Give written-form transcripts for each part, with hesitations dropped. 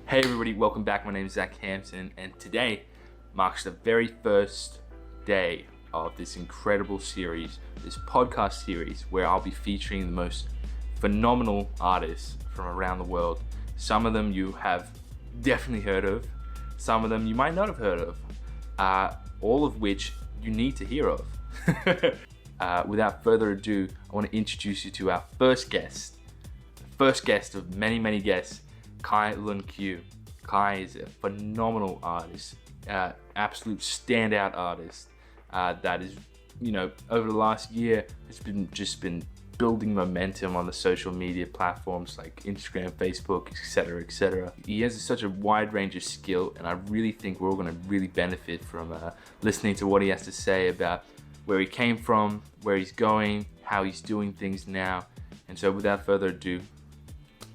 Hey everybody, welcome back. My name is Zach Hampson, and today marks the very first day of this incredible series, this podcast series, where I'll be featuring the most phenomenal artists from around the world. Some of them you have definitely heard of, some of them you might not have heard of, all of which you need to hear of. Without further ado, I want to introduce you to our first guest of many, many guests, Lun Qu. Kai is a phenomenal artist, absolute standout artist that is, over the last year has been building momentum on the social media platforms like Instagram, Facebook, etc., etc. He has such a wide range of skill, and I really think we're all going to really benefit from listening to what he has to say about where he came from, where he's going, how he's doing things now. And so without further ado,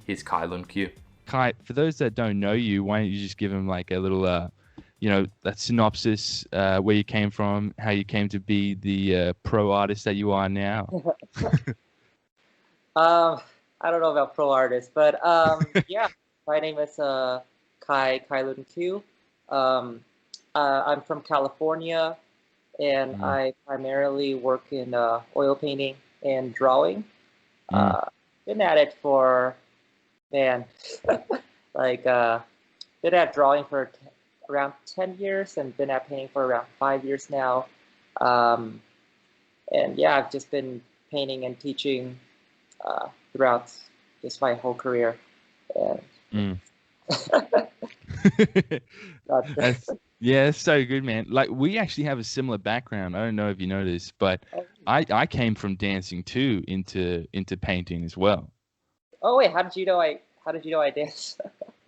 here's Lun Qu. Kai, for those that don't know you, why don't you just give them like a little, that synopsis, where you came from, how you came to be the pro artist that you are now. I don't know about pro artist, but yeah, my name is Lun Qu. I'm from California, and I primarily work in oil painting and drawing. Been at it for, man, been at drawing for around 10 years and been at painting for around 5 years now. And yeah, I've just been painting and teaching throughout just my whole career. And Yeah, it's so good, man. Like, we actually have a similar background. I don't know if you know this, but I came from dancing too into painting as well. Oh wait, how did you know I dance?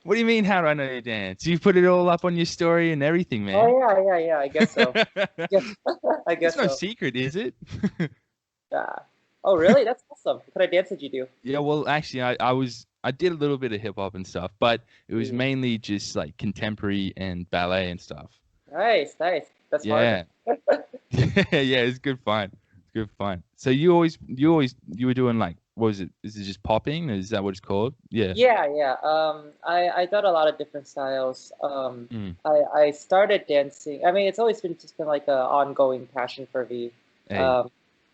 What do you mean, how do I know you dance? You put it all up on your story and everything, man. Oh yeah, I guess so. I guess It's no so. secret, is it? Oh really? That's awesome. What kind of dance did you do? Yeah, well, actually, I did a little bit of hip hop and stuff, but it was mainly just like contemporary and ballet and stuff. Nice. That's Yeah. hard. Yeah, it's good fun. It's good fun. So you were doing like, what was it? Is it just popping? Is that what it's called? Yeah. Yeah. I done a lot of different styles. I started dancing. I mean, it's always been just been like an ongoing passion for me. Hey.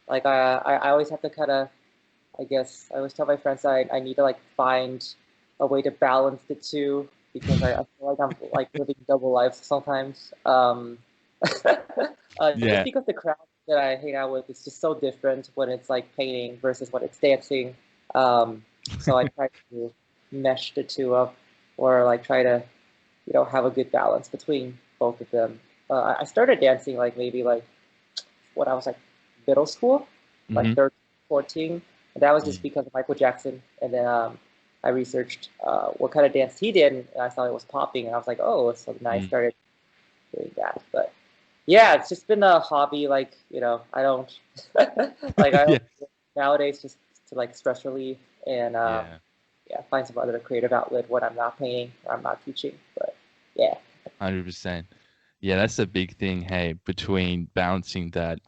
I always have to kind of, I guess I always tell my friends I need to like find a way to balance the two because I feel like I'm like living double lives sometimes. Just because the crowd that I hang out with is just so different when it's like painting versus when it's dancing. So I try to mesh the two up, or like try to, have a good balance between both of them. I started dancing like maybe like when I was like middle school, like 13, 14. And that was just because of Michael Jackson. And then I researched what kind of dance he did, and I thought it was popping, and I was like, oh, so then I started doing that. But yeah, it's just been a hobby. Like, I don't like I don't nowadays just to like stress relief and find some other creative outlet when I'm not painting or I'm not teaching. But yeah, 100%. Yeah, that's a big thing. Hey, between balancing that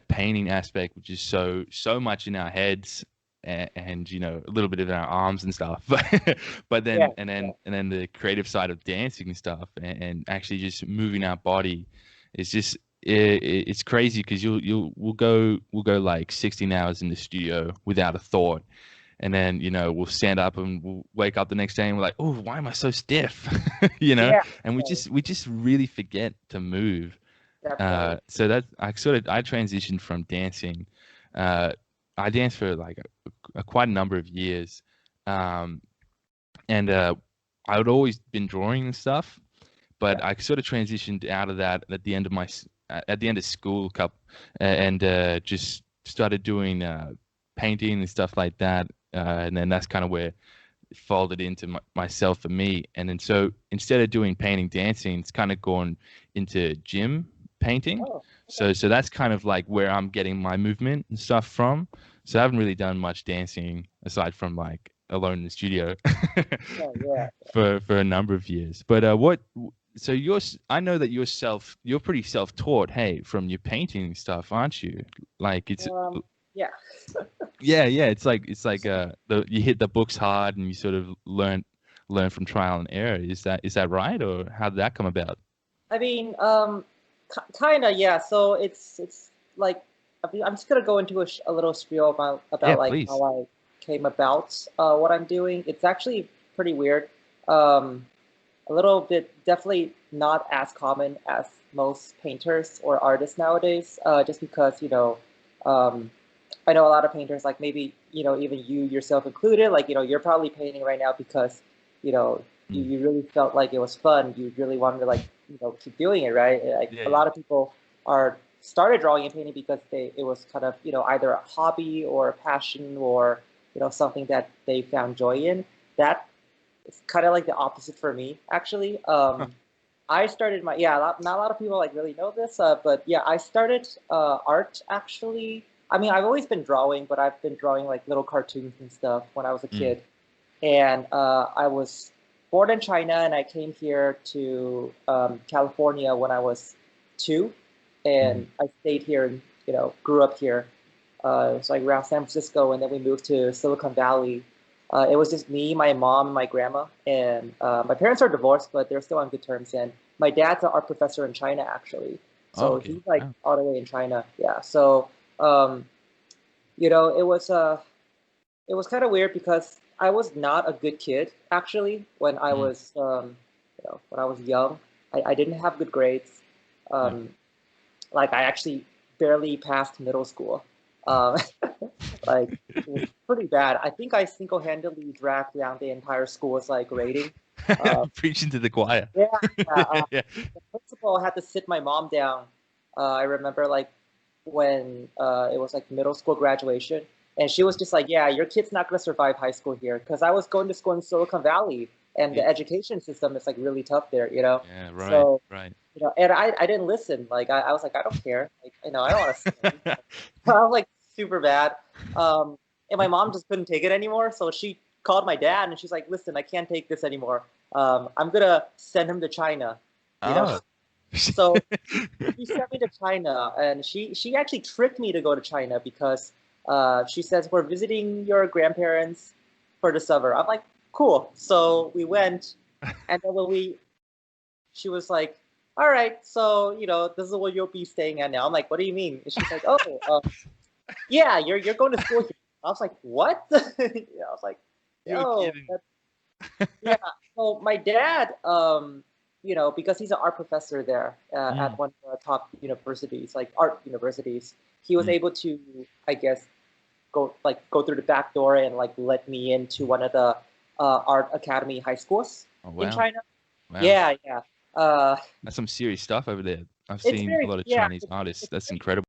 painting aspect, which is so much in our heads, and a little bit in our arms and stuff, but then and then the creative side of dancing and stuff, and actually just moving our body. It's just it's crazy because we'll go like 16 hours in the studio without a thought, and then we'll stand up and we'll wake up the next day and we're like, oh, why am I so stiff? And we just really forget to move. So that I transitioned from dancing. I danced for like quite a number of years, and I had always been drawing and stuff, but I sort of transitioned out of that at the end of school, and just started doing painting and stuff like that, and then that's kind of where it folded into myself for me. And then so instead of doing painting, dancing, it's kind of gone into gym painting. So that's kind of like where I'm getting my movement and stuff from. So I haven't really done much dancing aside from like alone in the studio for a number of years. But so I know that you're pretty self-taught, hey, from your painting stuff, aren't you? Like it's yeah. yeah, it's like you hit the books hard and you sort of learn learn from trial and error. Is that right, or how did that come about? I mean, kind of, yeah. So it's like I'm just gonna go into a little spiel Yeah, about like please. how I came about what I'm doing. It's actually pretty weird. Um, a little bit, definitely not as common as most painters or artists nowadays. Just because um, I know a lot of painters, like maybe even you yourself included, like you're probably painting right now because you know you really felt like it was fun. You really wanted to like keep doing it, right? Like Yeah, a yeah. lot of people are started drawing and painting because it was kind of either a hobby or a passion or something that they found joy in. That it's kind of like the opposite for me, actually. Huh. I started not a lot of people like really know this, but yeah, I started art actually. I mean, I've always been drawing, but I've been drawing like little cartoons and stuff when I was a Mm, kid. And I was born in China, and I came here to California when I was 2, mhm. and I stayed here and grew up here. It's like around San Francisco, and then we moved to Silicon Valley. It was just me, my mom, and my grandma, and my parents are divorced, but they're still on good terms. And my dad's an art professor in China, actually, Oh, so okay. he's like Wow. all the way in China. Yeah, so um, you know, it was kind of weird because I was not a good kid actually when I Mm, was when I was young. I didn't have good grades. yeah. Um, like I actually barely passed middle school. Um, like it was pretty bad. I think I single-handedly dragged down the entire school's like rating. Uh, Preaching to the choir. yeah, yeah. Yeah, yeah. The principal had to sit my mom down. I remember like when it was like middle school graduation, and she was just like, "Yeah, your kid's not gonna survive high school here," because I was going to school in Silicon Valley, and the Yeah, education system is like really tough there, you know. yeah, right, So right. and I didn't listen. Like I was like, I don't care. Like I don't want to study. I was like super bad. Um, and my mom just couldn't take it anymore, so she called my dad, and she's like, "Listen, I can't take this anymore. I'm gonna send him to China." You know, Oh. so she sent me to China, and she actually tricked me to go to China because she says we're visiting your grandparents for the summer. I'm like, cool. So we went, and then she was like, all right, so this is where you'll be staying at now. I'm like, what do you mean? And she's like, oh, yeah, you're going to school here. I was like, what? Yeah, I was like, You're yo, kidding. that's yeah. So my dad, because he's an art professor there at Mm, one of the top universities, like art universities, he was mm. able to, I guess, go through the back door and like let me into one of the art academy high schools Oh, in wow. China. Wow. Yeah, yeah. Uh, That's some serious stuff over there. I've it's seen a very lot of yeah, Chinese artists. it's That's incredible.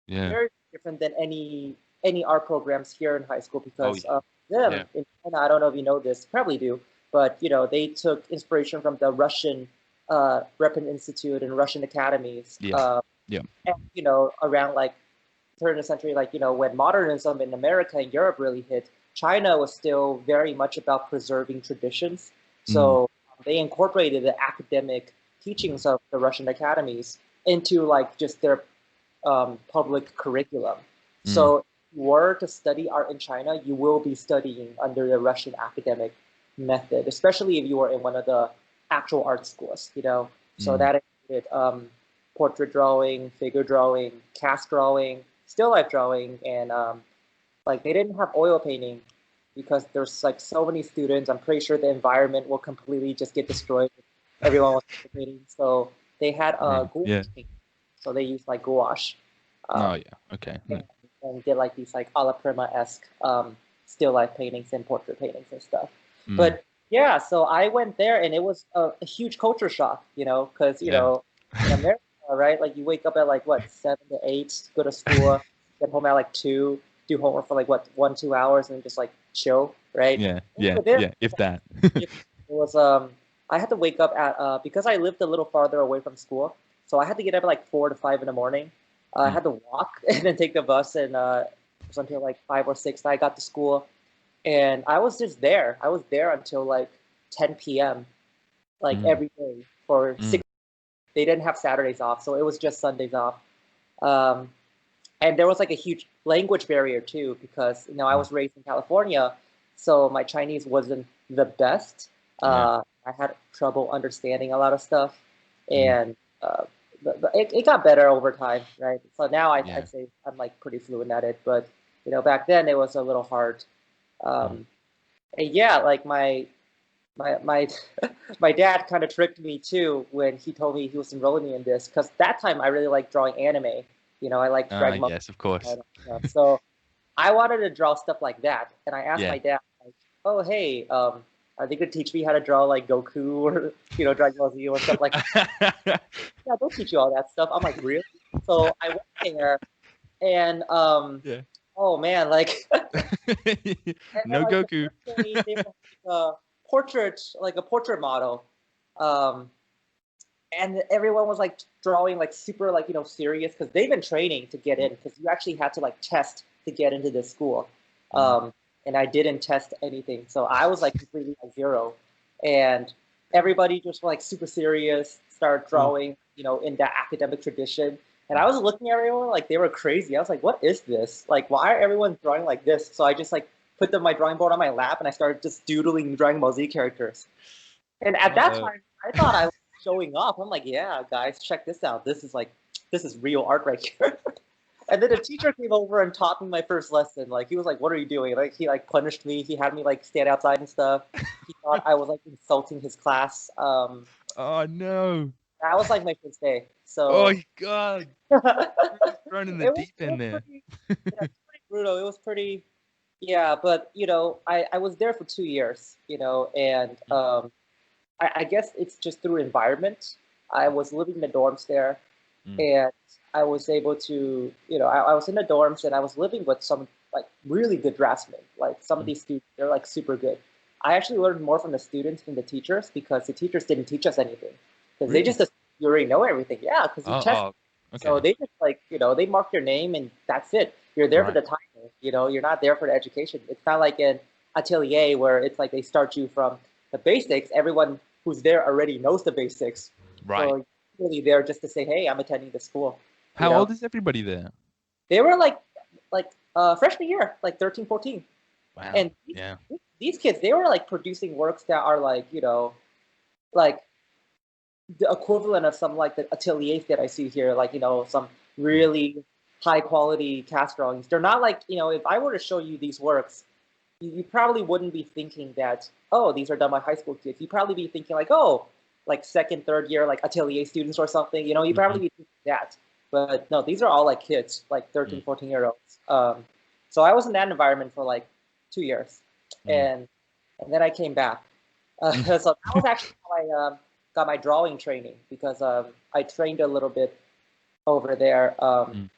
Yeah. very different than any art programs here in high school Oh, because yeah. Yeah. them in China, I don't know if you know this, probably do, but they took inspiration from the Russian Repin Institute and Russian academies, Yeah. Yeah. and around like turn of the century, like when modernism in America and Europe really hit, China was still very much about preserving traditions. Mm, So they incorporated the academic teachings of the Russian academies into like just their public curriculum. mm, So if you were to study art in China, you will be studying under the Russian academic method, especially if you were in one of the actual art schools. So mm. that included portrait drawing, figure drawing, cast drawing, still life drawing, and like they didn't have oil painting because there's like so many students. I'm pretty sure the environment will completely just get destroyed if everyone was oil painting. So they had Yeah. Yeah. gouache paint. So they used like gouache Oh, um, yeah. Okay. Yeah. and did like these like alla prima-esque still life paintings and portrait paintings and stuff. Mm. But yeah, so I went there and it was a huge culture shock, because Yeah. in America, right? Like you wake up at like what 7 to 8, go to school, get home at like 2, do homework for like what 1 2 hours, and just like chill, right? Yeah. Yeah. Over there, Yeah. If that. it was I had to wake up at because I lived a little farther away from school, so I had to get up at like 4 to 5 in the morning. I Mm. had to walk and then take the bus, and it was until like 5 or 6 that I got to school, and I was just there. I was there until like 10 p.m. like Mm. every day for Mm. 6. They didn't have Saturdays off, so it was just Sundays off. Um, and there was like a huge language barrier too because I Mm. was raised in California, so my Chinese wasn't the best. I had trouble understanding a lot of stuff, Mm. and but it got better over time, right? So now Yeah. I'd say I'm like pretty fluent at it, but back then it was a little hard. Mm. And yeah, like my my dad kind of tricked me too when he told me he was enrolling me in this, because that time I really liked drawing anime. I liked Dragon Ball Yes, of and all course. that stuff. So I wanted to draw stuff like that, and I asked Yeah. my dad, like, "Oh, hey, are they gonna teach me how to draw like Goku or Dragon Ball Z or stuff like?" Yeah, they'll teach you all that stuff. I'm like, really? So I went there, and Yeah. oh man, like, and then No like the Goku. first day they were like a portrait model, um, and everyone was like drawing like super like serious, because they've been training to get in, because you actually had to like test to get into this school. Mm. And I didn't test anything, so I was like completely at zero, and everybody just like super serious started Ooh. drawing in that academic tradition, and I Mm. was looking at everyone like they were crazy. I was like, what is this, like, why are everyone drawing like this? So I just like put my drawing board on my lap, and I started just doodling Dragon Ball Z characters. And at that Uh-oh. time, I thought I was showing off. I'm like, yeah, guys, check this out. This is real art right here. And then the teacher came over and taught me my first lesson. Like, he was like, what are you doing? Like, he like punished me. He had me like stand outside and stuff. He thought I was like insulting his class. Oh no. That was like my first day. Oh So God. it Thrown in the was deep end there. pretty, yeah, it was pretty brutal. It was pretty, yeah. But I was there for 2 years. And I guess it's just through environment. I was living in the dorms there, Mm. and I was able to, I was in the dorms, and I was living with some like really good draftsmen. Like, some of Mm. these students, they're like super good. I actually learned more from the students than the teachers, because the teachers didn't teach us anything, because they Really? just assumed you already know everything. Yeah, because you Oh, test. oh, So okay. they just like, they mark your name and that's it. You're there for Right. the title. You're not there for the education. It's not like an atelier where it's like they start you from the basics. Everyone who's there already knows the basics. Right. So you're really there just to say, hey, I'm attending the school. You How know, old is everybody there? they were like freshman year, like 13, 14. Wow. And Yeah. these kids, they were like producing works that are like, like the equivalent of some like the ateliers that I see here, like, some Mm. really high quality cast drawings. They're not like, if I were to show you these works, you probably wouldn't be thinking that, oh, these are done by high school kids. You'd probably be thinking like, oh, like second, third year, like atelier students or something. You'd probably Mhm. be thinking that. But no, these are all like kids, like 13, Mm. 14-year-olds. So I was in that environment for like 2 years. Mm. And then I came back. Mm. So that was actually how I got my drawing training, because I trained a little bit over there, Mm.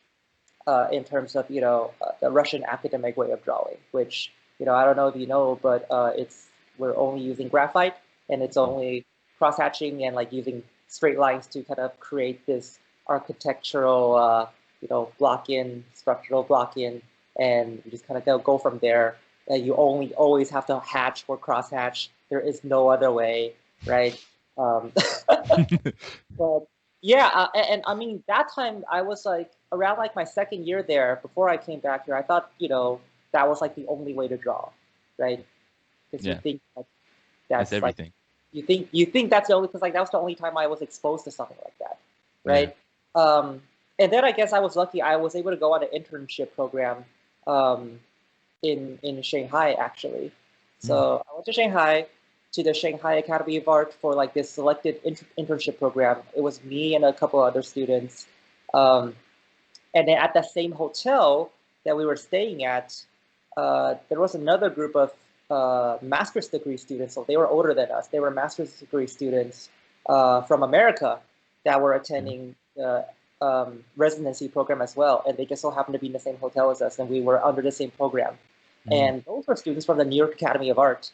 in terms of the Russian academic way of drawing, which I don't know if you know, but we're only using graphite, and it's Mm. only cross hatching and like using straight lines to kind of create this architectural block in, structural block in, and you just kind of go from there. You only always have to hatch or cross hatch. There is no other way, right? Um, But yeah, and I mean that time I was like around like my second year there before I came back here. I thought that was like the only way to draw, right? Because you Yeah. think like That's that's like everything. you think that's the only, because like that was the only time I was exposed to something like that, Yeah. right? And then I guess I was lucky. I was able to go on an internship program um, in Shanghai actually. Mm. So I went to Shanghai, to the Shanghai Academy of Art for like this selected internship program. It was me and a couple other students, um, and then at that same hotel that we were staying at, there was another group of master's degree students. So they were older than us. They were master's degree students from America that were Mm. attending the residency program as well, and they just so happened to be in the same hotel as us, and we were under the same program. Mm. And those were students from the New York Academy of Art.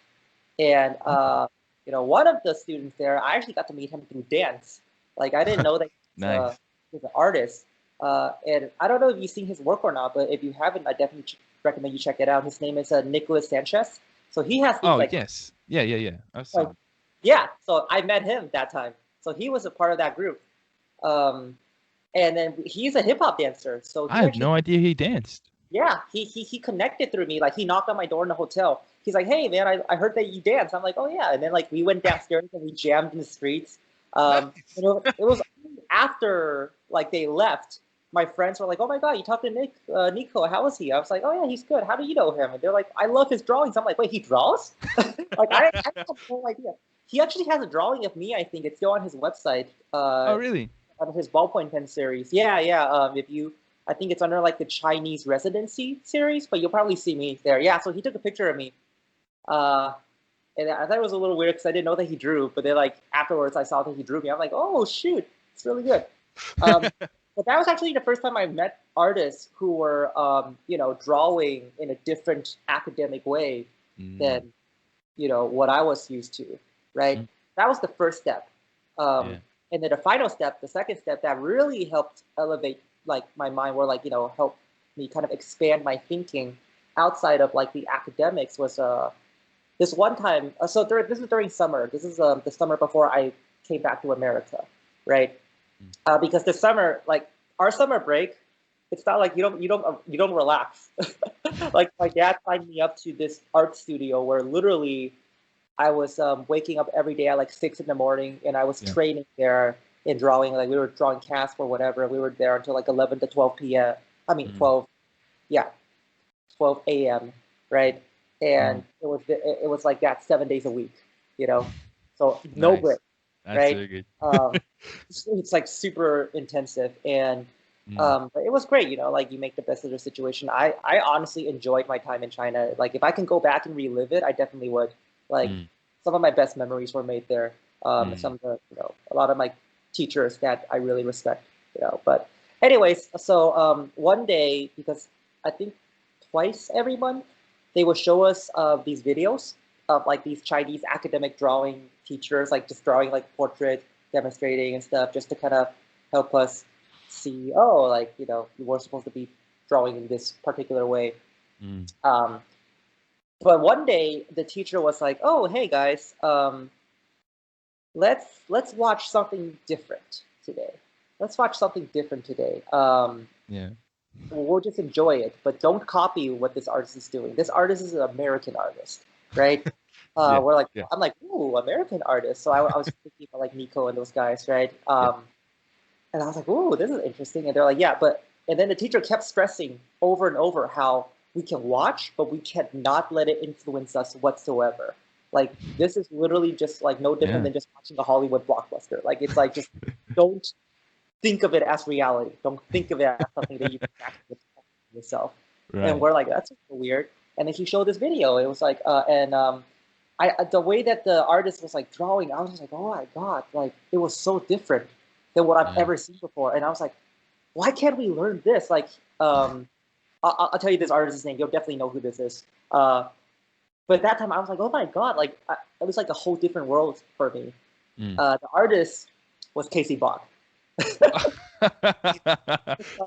And Okay. one of the students there, I actually got to meet him through dance. Like, I didn't know that Nice. he was an artist. And I don't know if you've seen his work or not, but if you haven't, I definitely recommend you check it out. His name is Nicholas Sanchez. So he has these Oh, like, yes. Yeah, yeah, yeah. I've like, seen. yeah. So I met him that time. So he was a part of that group. Um, and then he's a hip hop dancer. So I he had actually, no idea he danced. Yeah, he connected through me. Like he knocked on my door in the hotel. He's like, "Hey man, I heard that you dance." I'm like, "Oh yeah." And then like we went downstairs and we jammed in the streets. Nice. It was only after like they left. My friends were like, "Oh my god, you talked to Nico? How is he?" I was like, "Oh yeah, he's good. How do you know him?" And they're like, "I love his drawings." I'm like, "Wait, he draws?" Like I have no idea. He actually has a drawing of me. I think it's still on his website. Oh, really? On his ballpoint pen series. Yeah, yeah. If you, I think it's under like the Chinese residency series, but you'll probably see me there. Yeah. So he took a picture of me, uh, and I thought it was a little weird because I didn't know that he drew. But then like afterwards, I saw that he drew me. I'm like, oh shoot, it's really good. But that was actually the first time I met artists who were, drawing in a different academic way than, what I was used to, right? That was the first step. Yeah. And then the final step, the second step that really helped elevate like my mind, or like, help me kind of expand my thinking outside of like the academics was this one time. This is during summer. This is the summer before I came back to America, right? Because the summer, like our summer break, it's not like you don't relax. Like my dad signed me up to this art studio where literally I was waking up every day at like 6 in the morning, and I was training there in drawing. Like we were drawing cast or whatever. We were there until like 11 to 12 p.m. I mean 12, yeah, 12 a.m. Right, and it was like that 7 days a week, so no Nice. break, That's right? so good. It's like super intensive, and but it was great, like you make the best of the situation. I honestly enjoyed my time in China. Like if I can go back and relive it, I definitely would. Like some of my best memories were made there. Some of the, a lot of my teachers that I really respect, But anyways, so one day, because I think twice every month, they will show us these videos of like these Chinese academic drawing teachers, like just drawing like portrait, demonstrating and stuff, just to kind of help us see, oh, like, you were supposed to be drawing in this particular way. But one day the teacher was like, "Oh, hey guys, let's watch something different today. Let's watch something different today. Yeah. We'll just enjoy it, but don't copy what this artist is doing. This artist is an American artist, right?" We're like, I'm like, "Ooh, American artist." So I was thinking about like Nico and those guys, right? And I was like, "Ooh, this is interesting." And they're like, "Yeah, but," and then the teacher kept stressing over and over how we can watch, but we cannot let it influence us whatsoever. Like this is literally just like no different than just watching a Hollywood blockbuster. Like it's like just don't think of it as reality. Don't think of it as something that you can actually yourself. Right. And we're like, that's so weird. And then he showed this video. It was like, the way that the artist was like drawing, I was just like, oh my god, like it was so different than what I've ever seen before. And I was like, why can't we learn this? Like, I'll tell you this artist's name. You'll definitely know who this is. But at that time, I was like, oh my god, like it was like a whole different world for me. The artist was Casey Bach.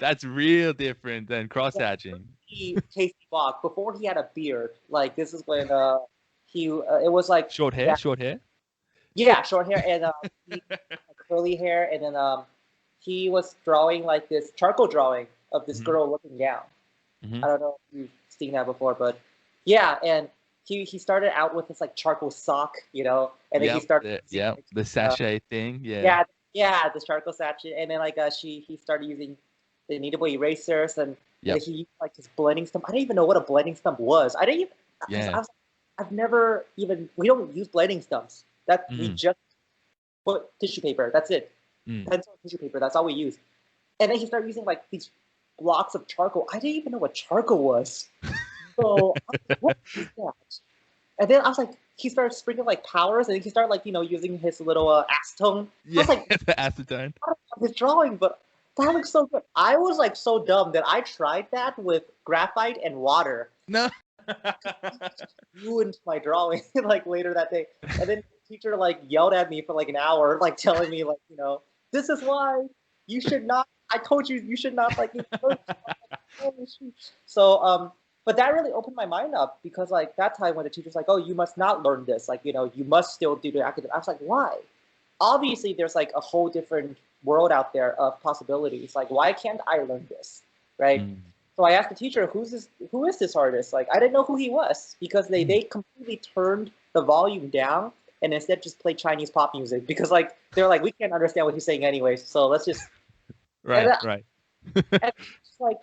That's real different than cross hatching. Casey Bach, before he had a beard, like this is when it was like short hair. Yeah, short hair and he had curly hair, and then he was drawing like this charcoal drawing of this girl looking down. I don't know if you've seen that before, but yeah, and he started out with this like charcoal sock, and then he started the sachet thing, the charcoal sachet, and then like he started using the kneadable erasers, and he used like his blending stump. I didn't even know what a blending stump was. I didn't even. I've never even. We don't use blending stumps. We just put tissue paper. That's it. Pencil and tissue paper. That's all we use. And then he started using like these blocks of charcoal. I didn't even know what charcoal was. So I was like, what is that? And then I was like, he started sprinkling like powders, and then he started like using his little acetone. I was like, the acetone. His drawing, but that looks so good. I was like so dumb that I tried that with graphite and water. No. Ruined my drawing like later that day, and then the teacher like yelled at me for like an hour, like telling me like this is why you should not. I told you you should not like. So but that really opened my mind up, because like that time when the teacher's like, oh, you must not learn this, like you must still do the academic. I was like, why? Obviously, there's like a whole different world out there of possibilities. Like, why can't I learn this, right? So I asked the teacher, who is this artist? Like, I didn't know who he was because they completely turned the volume down and instead just played Chinese pop music because like they're like, we can't understand what he's saying anyways, so let's just Right, and, right. and it's like,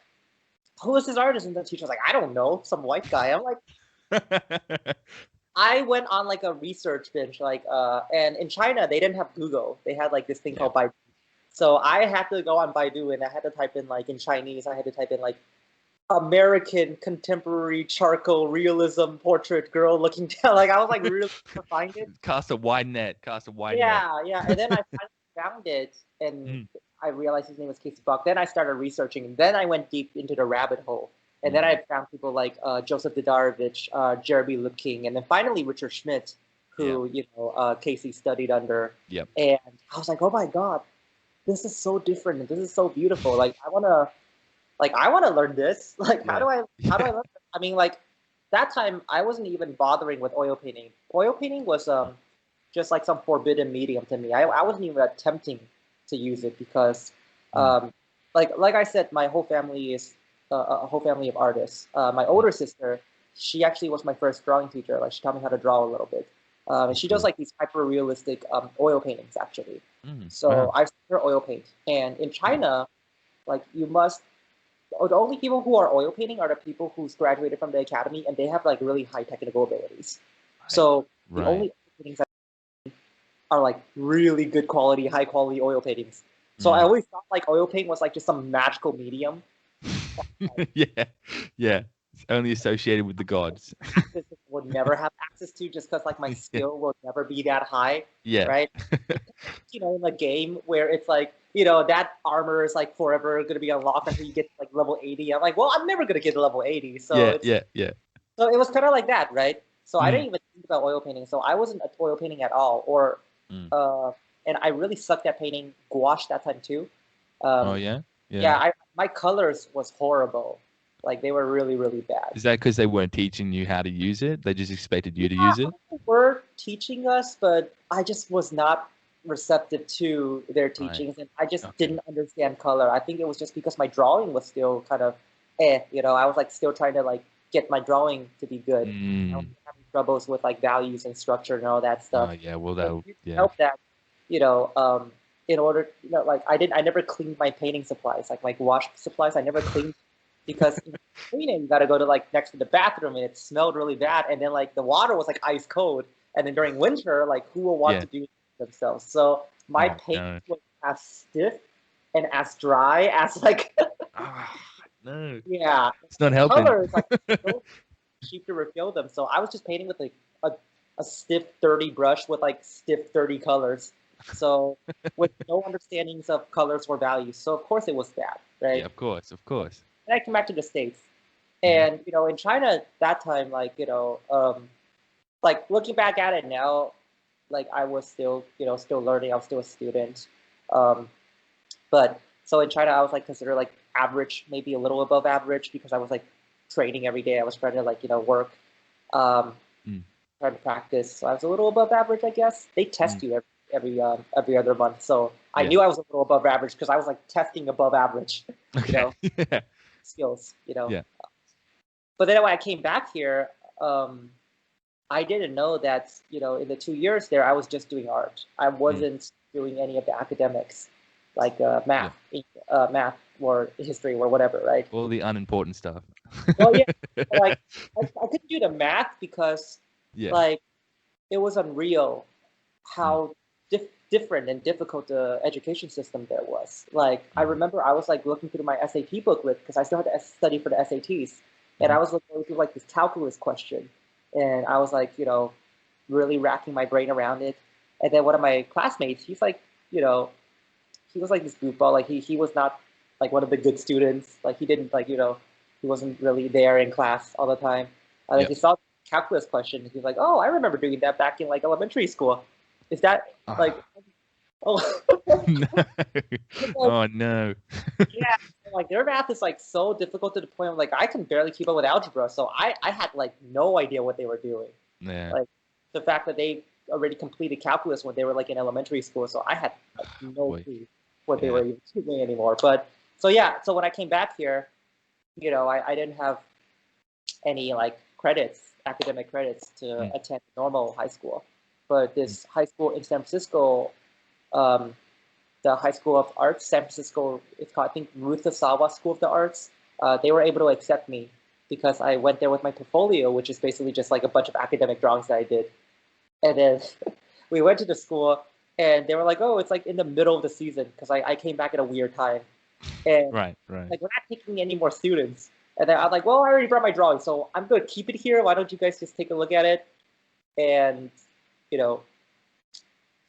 who is this artist? And the teacher's like, I don't know, some white guy. I'm like, I went on like a research binge, like and in China they didn't have Google. They had like this thing called Baidu. So I had to go on Baidu and I had to type in like in Chinese, I had to type in like American contemporary charcoal realism portrait girl looking down. Like I was like really trying to find it. Cast a wide net. Net. Yeah. And then I finally found it and I realized his name was Casey Buck. Then I started researching and then I went deep into the rabbit hole. And then I found people like Joseph Dadarovich, Jeremy Lip King, and then finally Richard Schmidt, who Casey studied under. Yep. And I was like, oh my God, this is so different and this is so beautiful. Like I wanna learn this. Like how do I learn this? I mean, like that time I wasn't even bothering with oil painting. Oil painting was just like some forbidden medium to me. I wasn't even attempting to use it because like I said, my whole family is a whole family of artists. My older sister, she actually was my first drawing teacher. Like she taught me how to draw a little bit. And she does like these hyper realistic oil paintings actually. So I've seen her oil paint. And in China, like the only people who are oil painting are the people who's graduated from the academy and they have like really high technical abilities. So the only oil paintings are like really good quality, high quality oil paintings. So I always thought like oil paint was like just some magical medium. Yeah. It's only associated with the gods. Would never have access to just because like my skill will never be that high. Yeah. Right. In the game where it's like, that armor is like forever going to be unlocked until you get to like level 80. I'm like, well, I'm never going to get to level 80. So yeah. So it was kind of like that, right? So I didn't even think about oil painting. So I wasn't oil painting at all, and I really sucked at painting gouache that time too. My colors was horrible. Like they were really, really bad. Is that because they weren't teaching you how to use it? They just expected you to use it? They were teaching us, but I just was not receptive to their teachings, and I just didn't understand color. I think it was just because my drawing was still kind of I was like still trying to like get my drawing to be good. I was having troubles with like values and structure and all that stuff. Help that, in order, like I never cleaned my painting supplies, like my gouache supplies. I never cleaned because in cleaning you got to go to like next to the bathroom and it smelled really bad, and then like the water was like ice cold, and then during winter, like who will want to do it themselves? So my paint was as stiff and as dry as like no. Yeah, it's not helping. Colors like so cheap to refill them, so I was just painting with like a stiff, dirty brush with like stiff, dirty colors. So with no understandings of colors or values. So of course it was bad, right? Yeah, of course. And I came back to the States, and in China that time, like like looking back at it now, like I was still still learning. I was still a student, but so in China I was like considered like average, maybe a little above average, because I was like training every day. I was trying to like work, trying to practice. So I was a little above average, I guess. They test you every other month, so I knew I was a little above average because I was like testing above average, skills, Yeah. But then when I came back here, I didn't know that in the 2 years there I was just doing art. I wasn't doing any of the academics, like math or history or whatever, right? All the unimportant stuff. Well, like I couldn't do the math because like it was unreal how different and difficult the education system there was. Like I remember I was like looking through my SAT booklet because I still had to study for the SATs, and I was going through like this calculus question, and I was like really racking my brain around it. And then one of my classmates, he's like he was like this goofball. Like he was not like one of the good students. Like he didn't like he wasn't really there in class all the time. He saw the calculus question. He's like, oh, I remember doing that back in like elementary school. Is that like no. Oh no. Yeah, like their math is like so difficult to the point of like I can barely keep up with algebra. So I had like no idea what they were doing. Yeah. Like the fact that they already completed calculus when they were like in elementary school, so I had like, no clue what they were even doing anymore. But so when I came back here, I didn't have any like academic credits to attend normal high school. But this high school in San Francisco, um, the High School of Arts, San Francisco, it's called, I think, Ruth-Asawa School of the Arts. They were able to accept me because I went there with my portfolio, which is basically just like a bunch of academic drawings that I did. And then we went to the school, and they were like, "Oh, it's like in the middle of the season," because I came back at a weird time, and Right. like we're not taking any more students. And then I'm like, "Well, I already brought my drawing, so I'm going to keep it here. Why don't you guys just take a look at it and you know,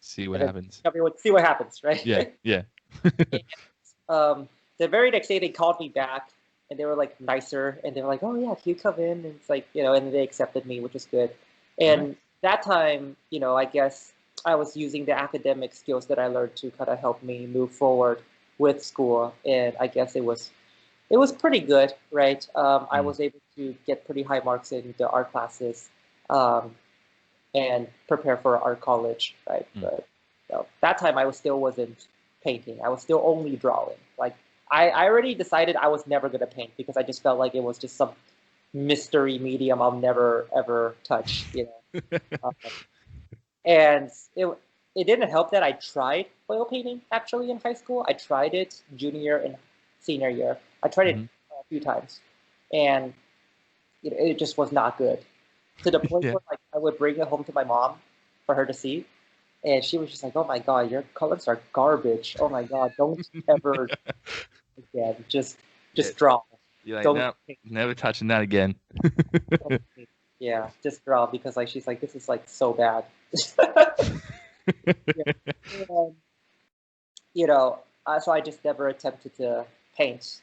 See what and happens. everyone see what happens, right?" Yeah. And, the very next day, they called me back, and they were like nicer, and they were like, "Oh yeah, can you come in?" And it's like, and they accepted me, which is good. And that time, I guess I was using the academic skills that I learned to kind of help me move forward with school, and I guess it was pretty good, right? I was able to get pretty high marks in the art classes, um, and prepare for art college, right? But that time I wasn't painting. I was still only drawing. Like I already decided I was never gonna paint because I just felt like it was just some mystery medium I'll never ever touch. Um, and it didn't help that I tried oil painting actually in high school. I tried it junior and senior year. I tried it a few times, and it just was not good. To the point Yeah. where like I would bring it home to my mom for her to see, and she was just like, "Oh my god, your colors are garbage. Oh my god, don't ever again. Just Yeah. draw. You're like, Don't no, never touching that again. yeah, just draw," because like she's like, "This is like so bad." Yeah. And, so I just never attempted to paint,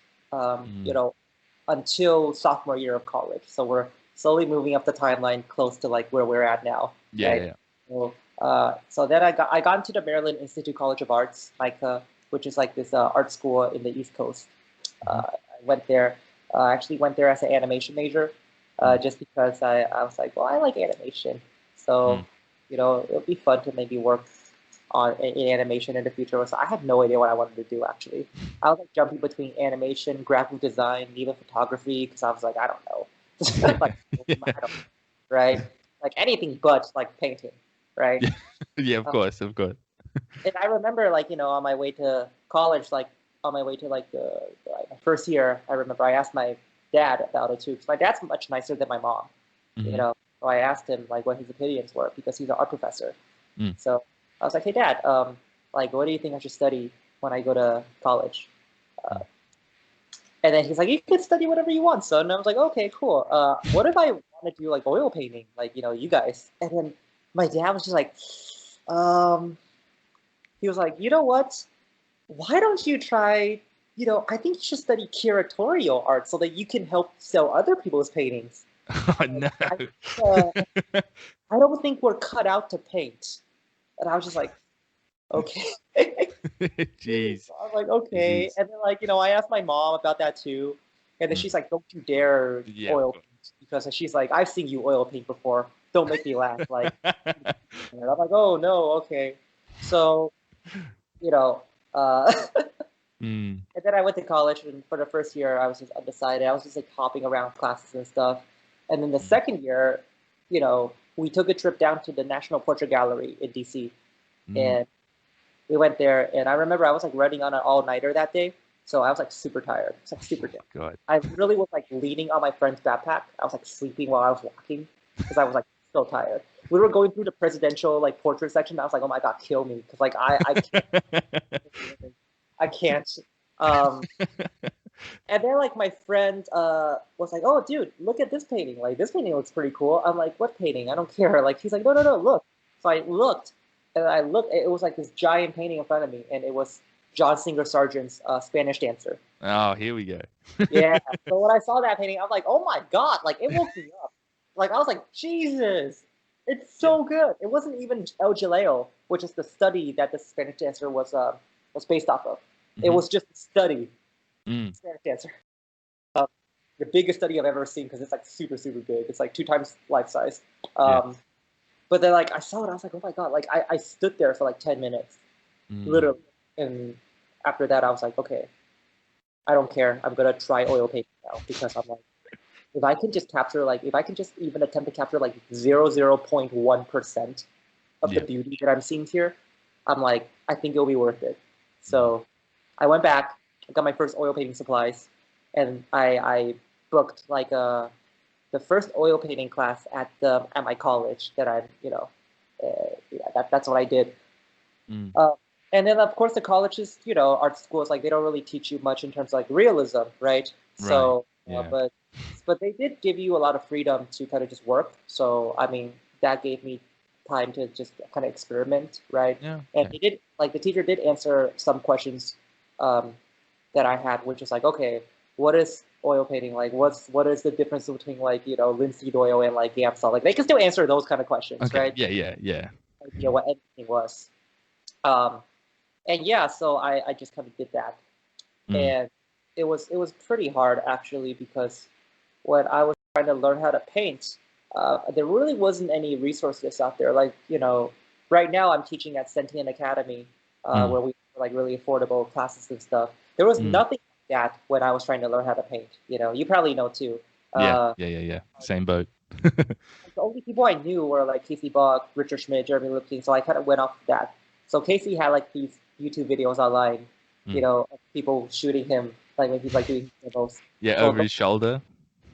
until sophomore year of college. So we're slowly moving up the timeline close to like where we're at now, right? Yeah. So then I got into the Maryland Institute College of Arts, MICA, which is like this art school in the East Coast. I went there. I actually went there as an animation major, just because I was like, well, I like animation, so it would be fun to maybe work in animation in the future. So I had no idea what I wanted to do actually. I was like jumping between animation, graphic design, even photography, because I was like, I don't know, like I don't, right? Like anything but like painting, right? Yeah, of course. And I remember like on my way to college, like on my way to like my first year, I remember I asked my dad about it too, because my dad's much nicer than my mom, you know. So I asked him like what his opinions were because he's an art professor. So I was like, "Hey Dad, like what do you think I should study when I go to college?" And then he's like, "You can study whatever you want, son." And I was like, "Okay, cool. What if I want to do like oil painting, like you guys?" And then my dad was just like, he was like, "You know what? Why don't you try? I think you should study curatorial art so that you can help sell other people's paintings." Oh no. I don't think we're cut out to paint. And I was just like, "Okay." Jeez. So I was like, "Okay." Jeez. And then like, I asked my mom about that too. And then she's like, "Don't you dare oil paint," because she's like, "I've seen you oil paint before. Don't make me laugh." Like, and I'm like, "Oh no, okay." So, you know, and then I went to college, and for the first year, I was just undecided. I was just like hopping around classes and stuff. And then the second year, we took a trip down to the National Portrait Gallery in DC, and we went there. And I remember I was like running on an all-nighter that day, so I was like super tired. It's like super dead. God. I really was like leaning on my friend's backpack. I was like sleeping while I was walking because I was like so tired. We were going through the presidential like portrait section. I was like, "Oh my god, kill me!" Because like I can't. I can't. Um, and then like my friend was like, "Oh, dude, look at this painting. Like this painting looks pretty cool." I'm like, "What painting? I don't care." Like he's like, "No, no, no, look." So I looked, and I looked. It was like this giant painting in front of me, and it was John Singer Sargent's Spanish Dancer. Oh, here we go. Yeah. So when I saw that painting, I'm like, "Oh my god!" Like it woke me up. Like I was like, "Jesus, it's so good." It wasn't even El Jaleo, which is the study that the Spanish Dancer was based off of. It was just a study. Spanish Dancer. The biggest study I've ever seen because it's like super, super big. It's like 2 times life size. But then like I saw it, I was like, "Oh my god!" Like I stood there for like 10 minutes, literally. And after that, I was like, "Okay, I don't care. I'm gonna try oil painting now because I'm like, if I can just capture like, if I can just even attempt to capture like 0.1% of the Yeah. beauty that I'm seeing here, I'm like, I think it'll be worth it. So I went back, I got my first oil painting supplies, and I booked like the first oil painting class at my college that I'm, yeah, that's what I did. Mm. Uh, and then of course the colleges, art schools, like they don't really teach you much in terms of like realism, right? Right. So, Yeah. but they did give you a lot of freedom to kind of just work. So I mean, that gave me time to just kind of experiment, right? Yeah. And Yeah. they did, like the teacher did answer some questions um, that I had, which is like, okay, what is oil painting like? What is the difference between like linseed oil and like Gamsol? Like they can still answer those kind of questions, Okay. right? Yeah. Yeah. Yeah. Idea what anything was. Um, and yeah, so I just kind of did that, Mm. and it was pretty hard actually because when I was trying to learn how to paint, there really wasn't any resources out there. Like right now I'm teaching at Sentient Academy, Mm. where we have like really affordable classes and stuff. There was Mm. nothing like that when I was trying to learn how to paint. You probably know too. Yeah. Uh, Yeah. Yeah. Yeah. Same boat. the only people I knew were like Casey Buck, Richard Schmidt, Jeremy Lipking, so I kind of went off of that. So Casey had like these YouTube videos online, Mm. of people shooting him like when he's like doing demos. Yeah. So Over his shoulder.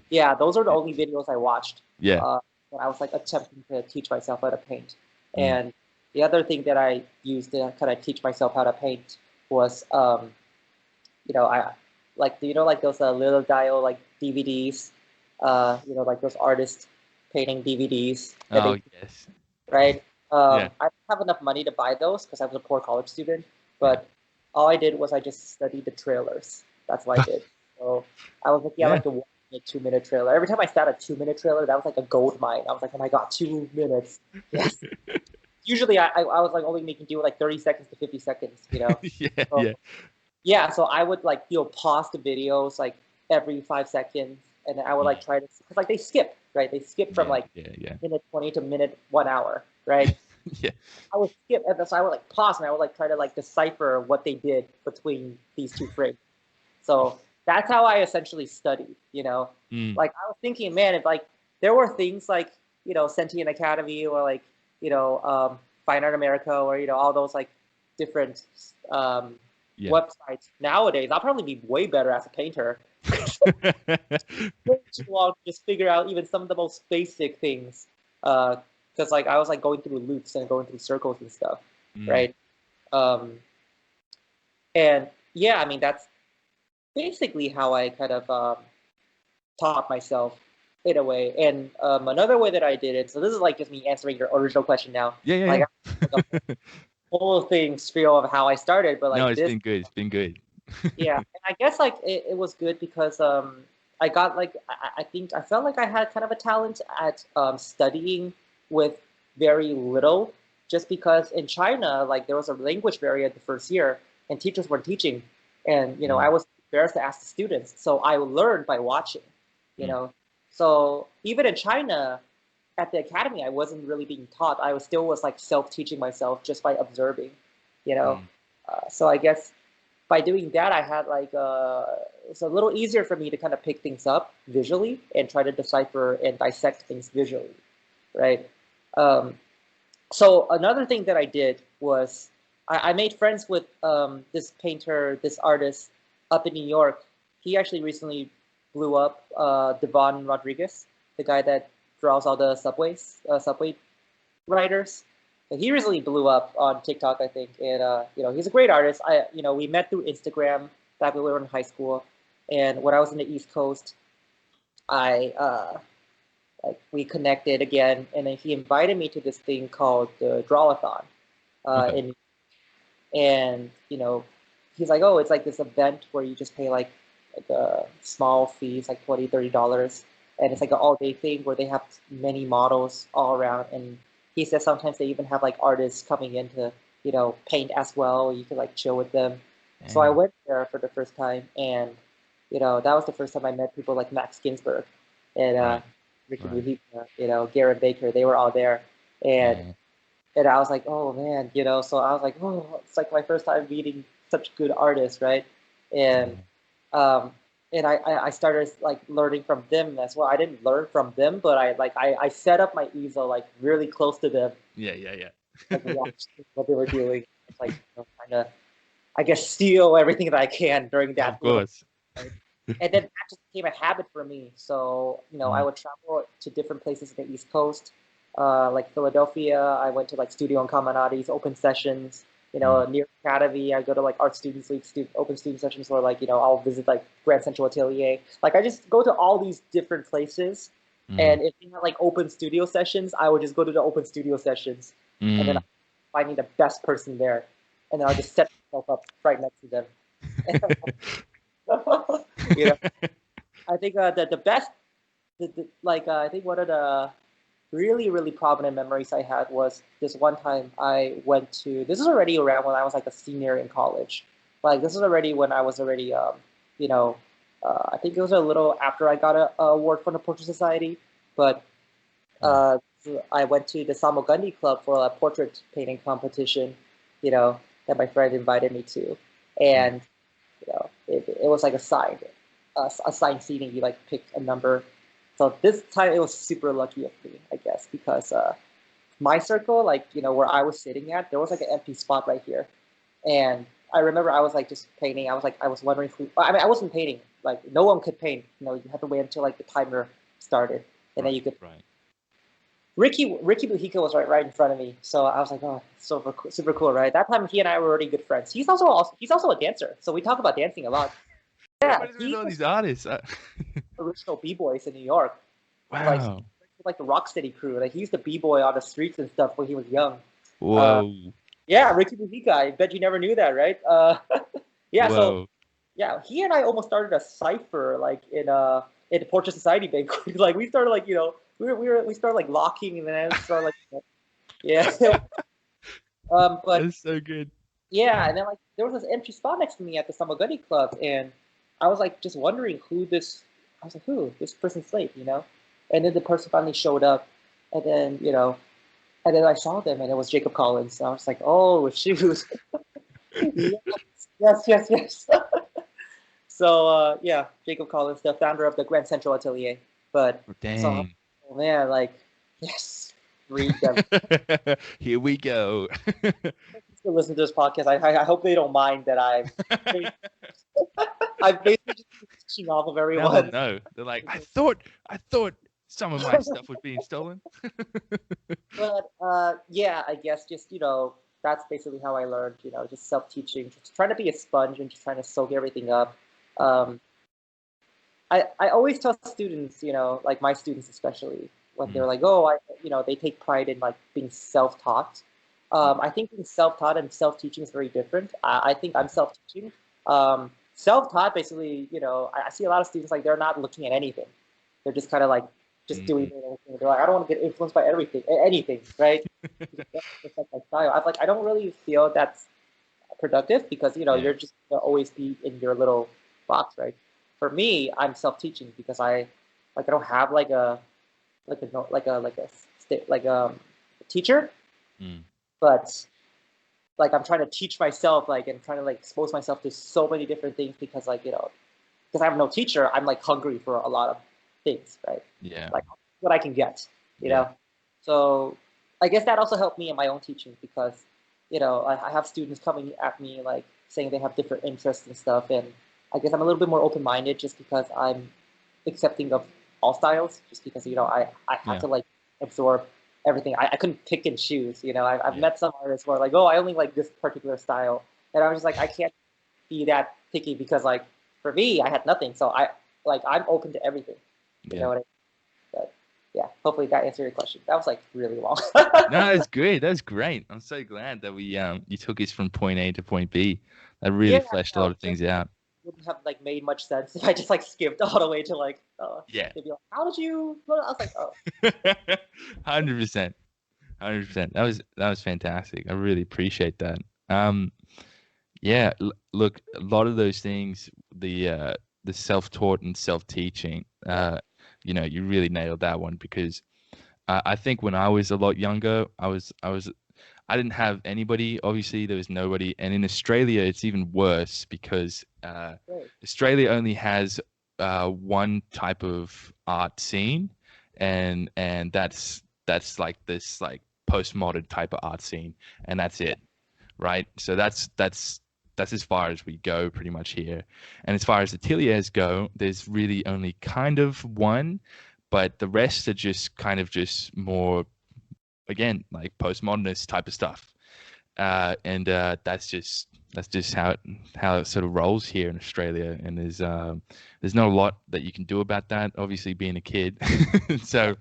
yeah, those are the only videos I watched Yeah. when I was like attempting to teach myself how to paint. Mm. And the other thing that I used to kind of teach myself how to paint was, I like like those little dial like DVDs, like those artist painting DVDs that Oh they yes. right. Yeah. I didn't have enough money to buy those because I was a poor college student. Yeah. But all I did was I just studied the trailers. That's what I did. So I was looking at Yeah. like the 1 minute, 2 minute trailer. Every time I saw a 2 minute trailer, that was like a gold mine. I was like, oh my god, 2 minutes. Yes. Usually I was like only making do with like 30 seconds to 50 seconds. Yeah. So Yeah. yeah, so I would like pause the videos like every 5 seconds, and then I would Mm. like try to because like they skip, right? They skip from Yeah. like Yeah. Yeah. minute 20 to minute 1 hour, right? Yeah. I would skip, and so I would like pause and I would like try to like decipher what they did between these two frames. So that's how I essentially studied. Mm. Like I was thinking, man, if like there were things like Sentient Academy or like Fine Art America or all those like different um, Yeah. websites nowadays, I'll probably be way better as a painter. Way too long to just figure out even some of the most basic things. Because like I was like going through loops and going through circles and stuff, Mm. right? Um, and yeah, I mean that's basically how I kind of taught myself in a way. And another way that I did it, so this is like just me answering your original question now. Yeah. Yeah. Like, Yeah. I like a whole thing spiel of how I started, but No, like it's this, been good. It's been good. yeah. And I guess like it was good because I got like I think I felt like I had kind of a talent at studying with very little, just because in China like there was a language barrier the first year and teachers weren't teaching, and I Mm. was embarrassed to ask the students, so I learned by watching, you Mm. know. So even in China, at the academy, I wasn't really being taught. I was still was like self-teaching myself just by observing, you know. Mm. So I guess by doing that, I had like it's a little easier for me to kind of pick things up visually and try to decipher and dissect things visually, right? Um, so another thing that I did was I made friends with this painter, this artist up in New York. He actually recently blew up, Devon Rodriguez, the guy that draws all the subway writers. And he recently blew up on TikTok, I think, and he's a great artist. We met through Instagram back when we were in high school, and when I was in the East Coast, I like we connected again, and then he invited me to this thing called the Drawathon, Okay. and he's like, oh, it's like this event where you just pay like a small fees, like $20-$30, and it's like an all day thing where they have many models all around, and he says sometimes they even have like artists coming in to paint as well. You can like chill with them. So I Dang. went there for the first time, and that was the first time I met people like Max Ginsburg and Right. Ricky Right. Mujica, Garrett Baker. They were all there, and Yeah. and I was like, oh man, so I was like, oh, it's like my first time meeting such good artists, right? And Yeah. And I started like learning from them as well. I didn't learn from them, but I set up my easel like really close to them, Yeah. like watch what they were doing. It's like trying to, I guess, steal everything that I can during Of that little course. time. And then that just became a habit for me. So I would travel to different places in the East Coast, like Philadelphia. I went to like Studio and Caminati's open sessions. Near Academy, I go to like Art Students League open student sessions where like I'll visit like Grand Central Atelier. Like I just go to all these different places, and if they had like open studio sessions, I would just go to the open studio sessions, and then finding the best person there, and then I'll just set myself up right next to them. I think the best, I think one of the really, really prominent memories I had was this one time I went to, this is already around when I was like a senior in college. Like this is already when I was already, I think it was a little after I got a award from the Portrait Society, but I went to the Samogandi Club for a portrait painting competition, that my friend invited me to. And, it was like assigned seating. You like pick a number. So this time it was super lucky of me, I guess, because my circle, like, where I was sitting at, there was like an empty spot right here. And I remember I was like just painting. I was wondering who, I mean, I wasn't painting. Like no one could paint. You had to wait until like the timer started. And then you could. Right. Ricky Bujica was right in front of me. So I was like, oh, super cool, right? That time he and I were already good friends. He's also a dancer. So we talk about dancing a lot. Yeah, What is with all these artists? original b-boys in New York. Wow. Like the Rocksteady crew. Like he used to b-boy on the streets and stuff when he was young. Whoa. Yeah, Ricky Bujica. I bet you never knew that, right? Yeah. Whoa. So yeah, he and I almost started a cipher like in the Portrait Society banquet. Like we started like we started like locking and then started like yeah. But That's so good. yeah, and then like there was this empty spot next to me at the Samoguni Club, and I was like just wondering who this. I was like, who this person's late, And then the person finally showed up, and then and then I saw them, and it was Jacob Collins. I was like, oh shoot, yes. So yeah, Jacob Collins, the founder of the Grand Central Atelier. But Dang. so, oh man, like yes, read them. Here we go. To listen to this podcast. I hope they don't mind that I'm basically just teaching off of everyone. No, they're like, I thought some of my stuff was being stolen. But yeah, I guess just that's basically how I learned. Just self-teaching, just trying to be a sponge and just trying to soak everything up. I always tell students, like my students especially, when they're like, oh, they take pride in like being self-taught. I think being self-taught and self-teaching is very different. I think I'm self-teaching. Self-taught, basically, I see a lot of students like they're not looking at anything. They're just kind of like just doing their own thing. They're like, I don't want to get influenced by anything, right? It's like my style. I don't really feel that's productive because you're just gonna always be in your little box, right? For me, I'm self-teaching because I don't have like a teacher. But like I'm trying to teach myself, like, and trying to like expose myself to so many different things because like because I have no teacher, I'm like hungry for a lot of things, right? Yeah. Like what I can get, you know. So I guess that also helped me in my own teaching because I have students coming at me like saying they have different interests and stuff, and I guess I'm a little bit more open-minded just because I'm accepting of all styles, just because I have to like absorb everything. I couldn't pick and choose. I've met some artists who are like, oh, I only like this particular style, and I was just like, I can't be that picky because like for me, I had nothing, so I'm open to everything. You know what I mean? But yeah, hopefully that answered your question. That was like really long. No, that's great. That's great. I'm so glad that we you took us from point A to point B. That really fleshed a lot of things out. Wouldn't have like made much sense if I just like skipped all the way to like they'd be like, how did you? I was like, oh. 100%. That was fantastic. I really appreciate that. Yeah, look, a lot of those things, the self-taught and self-teaching, you really nailed that one because I think when I was a lot younger, I was I didn't have anybody. Obviously, there was nobody. And in Australia, it's even worse because Right. Australia only has one type of art scene, and that's like this like postmodern type of art scene, and that's it, right? So that's as far as we go pretty much here. And as far as ateliers go, there's really only kind of one, but the rest are just kind of just more, again, like postmodernist type of stuff. And that's just how it sort of rolls here in Australia. And there's not a lot that you can do about that. Obviously, being a kid, so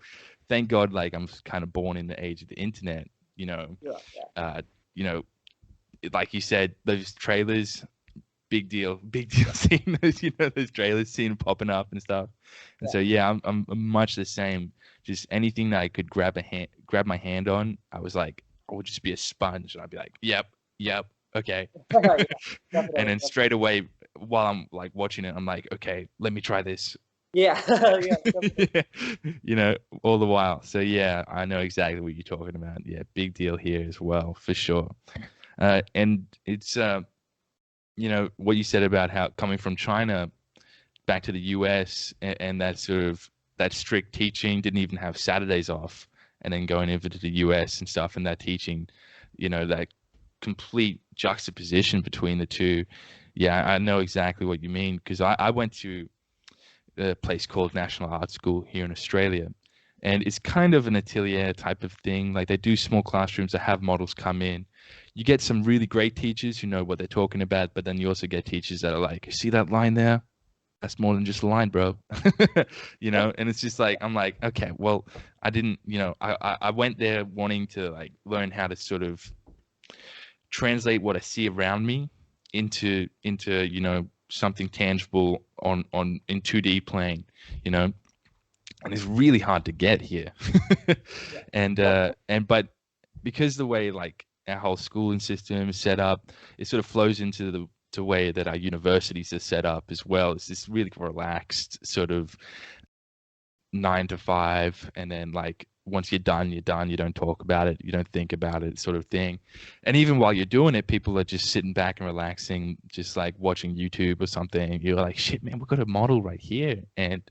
thank God, like I'm kind of born in the age of the internet. You know, Yeah, yeah. you know, like you said, those trailers, big deal seeing those, those trailers, seeing them popping up and stuff. And Yeah. so yeah, I'm much the same. Just anything that I could grab my hand on, I would just be a sponge, and I'd be like, yep, okay. Yeah, And definitely. then straight away, while I'm like watching it, I'm like, okay, let me try this. Yeah, yeah, definitely. All the while. So yeah, I know exactly what you're talking about. Yeah, big deal here as well, for sure. And it's what you said about how coming from China back to the US, and that sort of that strict teaching, didn't even have Saturdays off, and then going over to the US and stuff, and that teaching, that complete juxtaposition between the two. Yeah, I know exactly what you mean, because I went to a place called National Art School here in Australia, and it's kind of an atelier type of thing. Like, they do small classrooms that have models come in. You get some really great teachers who know what they're talking about, but then you also get teachers that are like, see that line there? That's more than just a line, bro. And it's just like, I'm like, okay, well, I didn't, I went there wanting to like learn how to sort of translate what I see around me into something tangible on in 2D plane, and it's really hard to get here. But because the way like our whole schooling system is set up, it sort of flows into the way that our universities are set up as well. It's this really relaxed sort of 9 to 5, and then like once you're done, you're done. You don't talk about it, you don't think about it, sort of thing. And even while you're doing it, people are just sitting back and relaxing, just like watching YouTube or something. You're like, shit, man, we've got a model right here, and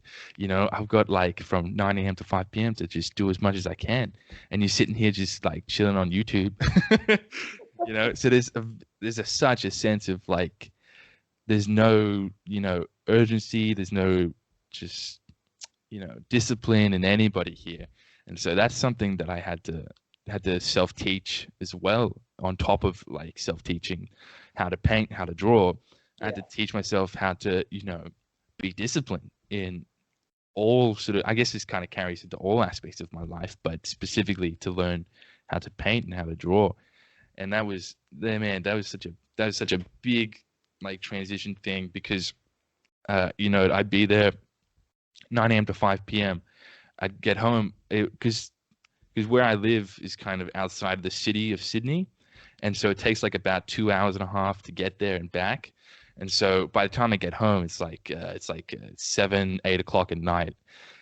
I've got like from 9 a.m. to 5 p.m. to just do as much as I can. And you're sitting here just like chilling on YouTube. So there's such a sense of like, there's no urgency, there's no just discipline in anybody here. And so that's something that I had to self-teach as well, on top of like self-teaching how to paint, how to draw. I had to teach myself how to be disciplined in all sort of, I guess this kind of carries into all aspects of my life, but specifically to learn how to paint and how to draw. And that was such a big like transition thing, because I'd be there 9 a.m. to 5 p.m. I'd get home because where I live is kind of outside of the city of Sydney, and so it takes like about 2 hours and a half to get there and back. And so by the time I get home, it's like 7, 8 o'clock at night,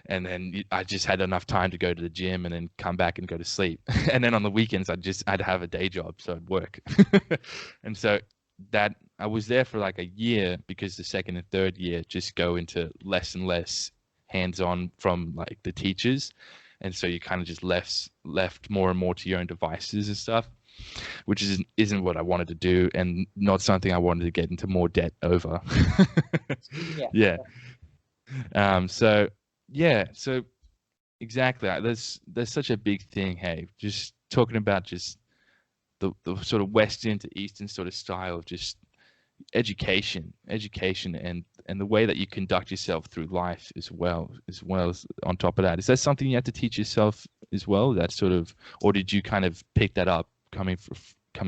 and then I just had enough time to go to the gym and then come back and go to sleep. And then on the weekends, I'd have a day job, so I'd work. And so that I was there for like a year, because the second and third year just go into less and less hands-on from like the teachers, and so you kind of just left more and more to your own devices and stuff, which isn't what I wanted to do, and not something I wanted to get into more debt over. Yeah. So exactly, there's such a big thing. Hey, just talking about just the sort of Western to Eastern sort of style of just education, and the way that you conduct yourself through life as well as on top of that. Is that something you have to teach yourself as well? That sort of, or did you kind of pick that up coming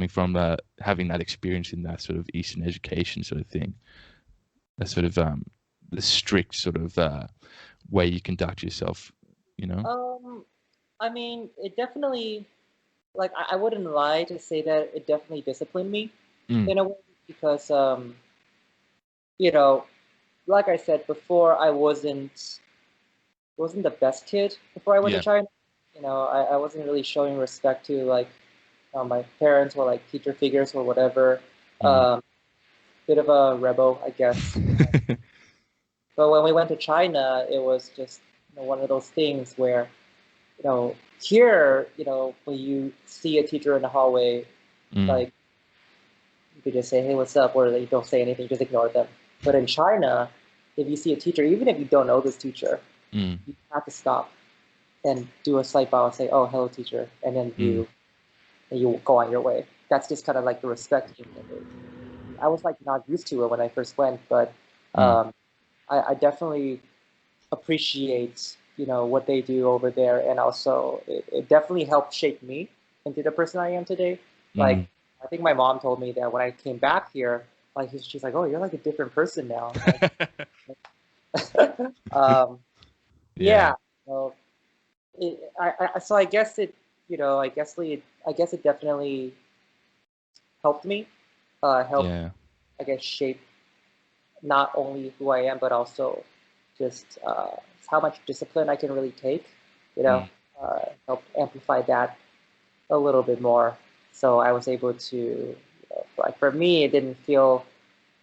from having that experience in that sort of Eastern education sort of thing? That sort of the strict sort of way you conduct yourself, I mean, it definitely, like, I wouldn't lie to say that it definitely disciplined me in a way, because like I said before, I wasn't the best kid before I went to China. I wasn't really showing respect to like my parents were like teacher figures or whatever. Mm. Bit of a rebel, I guess. But when we went to China, it was just one of those things where here, when you see a teacher in the hallway, Mm. like you could just say, "Hey, what's up?" or you don't say anything, just ignore them. But in China, if you see a teacher, even if you don't know this teacher, Mm. you have to stop and do a slight bow and say, "Oh, hello, teacher," and then Mm. you go on your way. That's just kind of like the respect thing. I was like not used to it when I first went, but Mm. um, I definitely appreciate what they do over there, and also it definitely helped shape me into the person I am today. Mm. Like I think my mom told me that when I came back here, like she's like, "Oh, you're like a different person now." um, Yeah. yeah. So so I guess I guess it definitely helped me, helped Yeah. I guess shape not only who I am, but also just how much discipline I can really take, Mm. help amplify that a little bit more. So I was able to, like for me, it didn't feel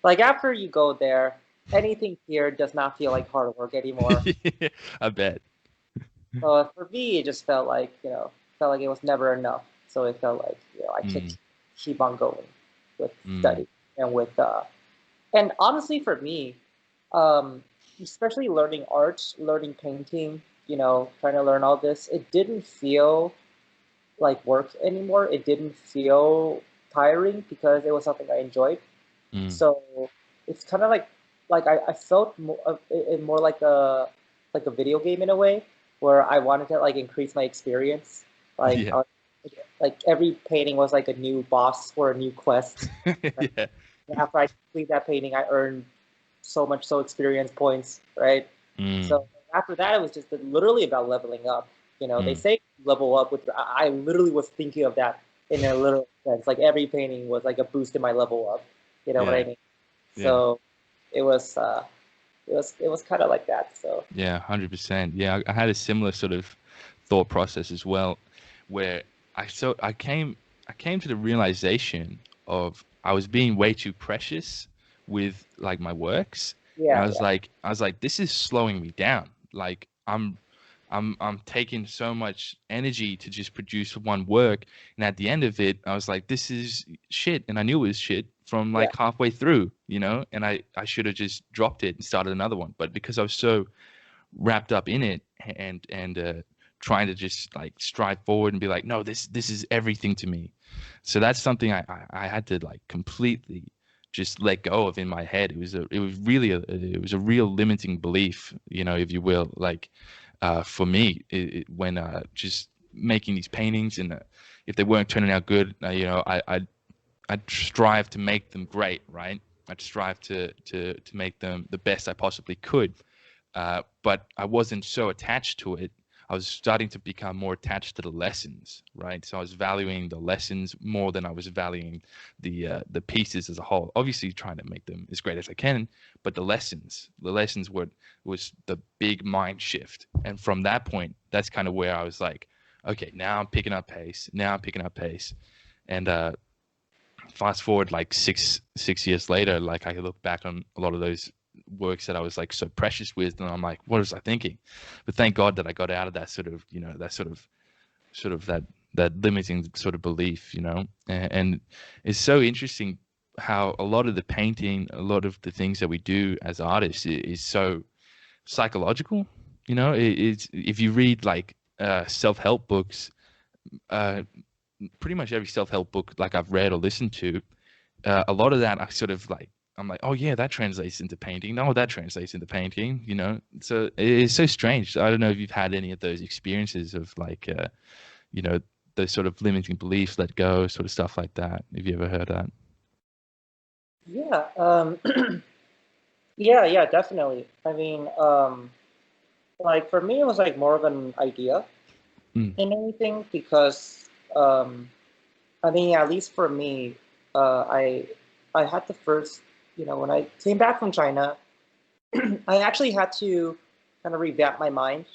like after you go there, anything here does not feel like hard work anymore. I bet. So for me, it just felt like it was never enough. So it felt like, I could Mm. keep on going with Mm. study and and honestly, for me, um, especially learning art, learning painting, trying to learn all this, it didn't feel like work anymore. It didn't feel tiring because it was something I enjoyed. Mm. So it's kind of like I felt more of it more like a video game in a way where I wanted to like increase my experience. Like Yeah. I, like every painting was like a new boss or a new quest. Yeah. After I complete that painting, I earned so experience points, right? Mm. So after that, it was just literally about leveling up. They Mm. say level up with. I literally was thinking of that in a literal sense. Like every painting was like a boost in my level up. You know what I Yeah. mean? Yeah. So it was it was kind of like that. So Yeah. 100%. Yeah. I had a similar sort of thought process as well, where I came to the realization of I was being way too precious with like my works, and yeah, I was like, this is slowing me down. Like I'm taking so much energy to just produce one work, and at the end of it, I was like, this is shit, and I knew it was shit from yeah, like halfway through, and I should have just dropped it and started another one, but because I was so wrapped up in it and trying to just like strive forward and be like, no, this is everything to me. So that's something I had to like completely just let go of in my head. It was really it was a real limiting belief, if you will, like for me when just making these paintings, and if they weren't turning out good, I'd strive to make them great, right? I'd strive to make them the best I possibly could, but I wasn't so attached to it. I was starting to become more attached to the lessons, right? So I was valuing the lessons more than I was valuing the pieces as a whole. Obviously, trying to make them as great as I can, but the lessons was the big mind shift. And from that point, that's kind of where I was like, okay, now I'm picking up pace. Now I'm picking up pace, and fast forward like six years later, like I look back on a lot of those works that I was like so precious with, and I'm like, what was I thinking? But thank God that I got out of that sort of, that sort of that limiting sort of belief, and it's so interesting how a lot of the painting, a lot of the things that we do as artists is so psychological. It's if you read like self-help books, uh, pretty much every self-help book like I've read or listened to, a lot of that I sort of like, I'm like, oh yeah, that translates into painting. No, that translates into painting. So it's so strange. I don't know if you've had any of those experiences of like, you know, those sort of limiting beliefs, let go, sort of stuff like that. Have you ever heard that? yeah, yeah, definitely. I mean, like for me, it was like more of an idea Mm. than anything because I mean, at least for me, I had to first, when I came back from China, I actually had to kind of revamp my mind,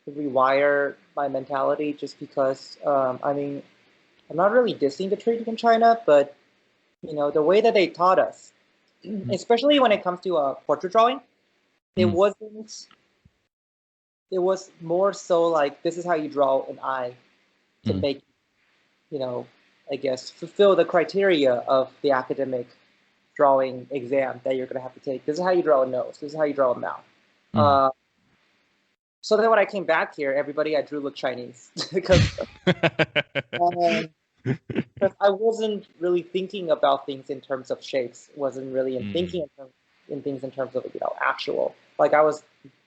to rewire my mentality, just because I mean, I'm not really dissing the training in China, but the way that they taught us, especially when it comes to portrait drawing, it wasn't. It was more so like, this is how you draw an eye to make, I guess, fulfill the criteria of the academic drawing exam that you're going to have to take. This is how you draw a nose. This is how you draw a mouth. So then when I came back here, everybody I drew looked Chinese because I wasn't really thinking about things in terms of shapes. Wasn't really thinking in things in terms of actual. Like I was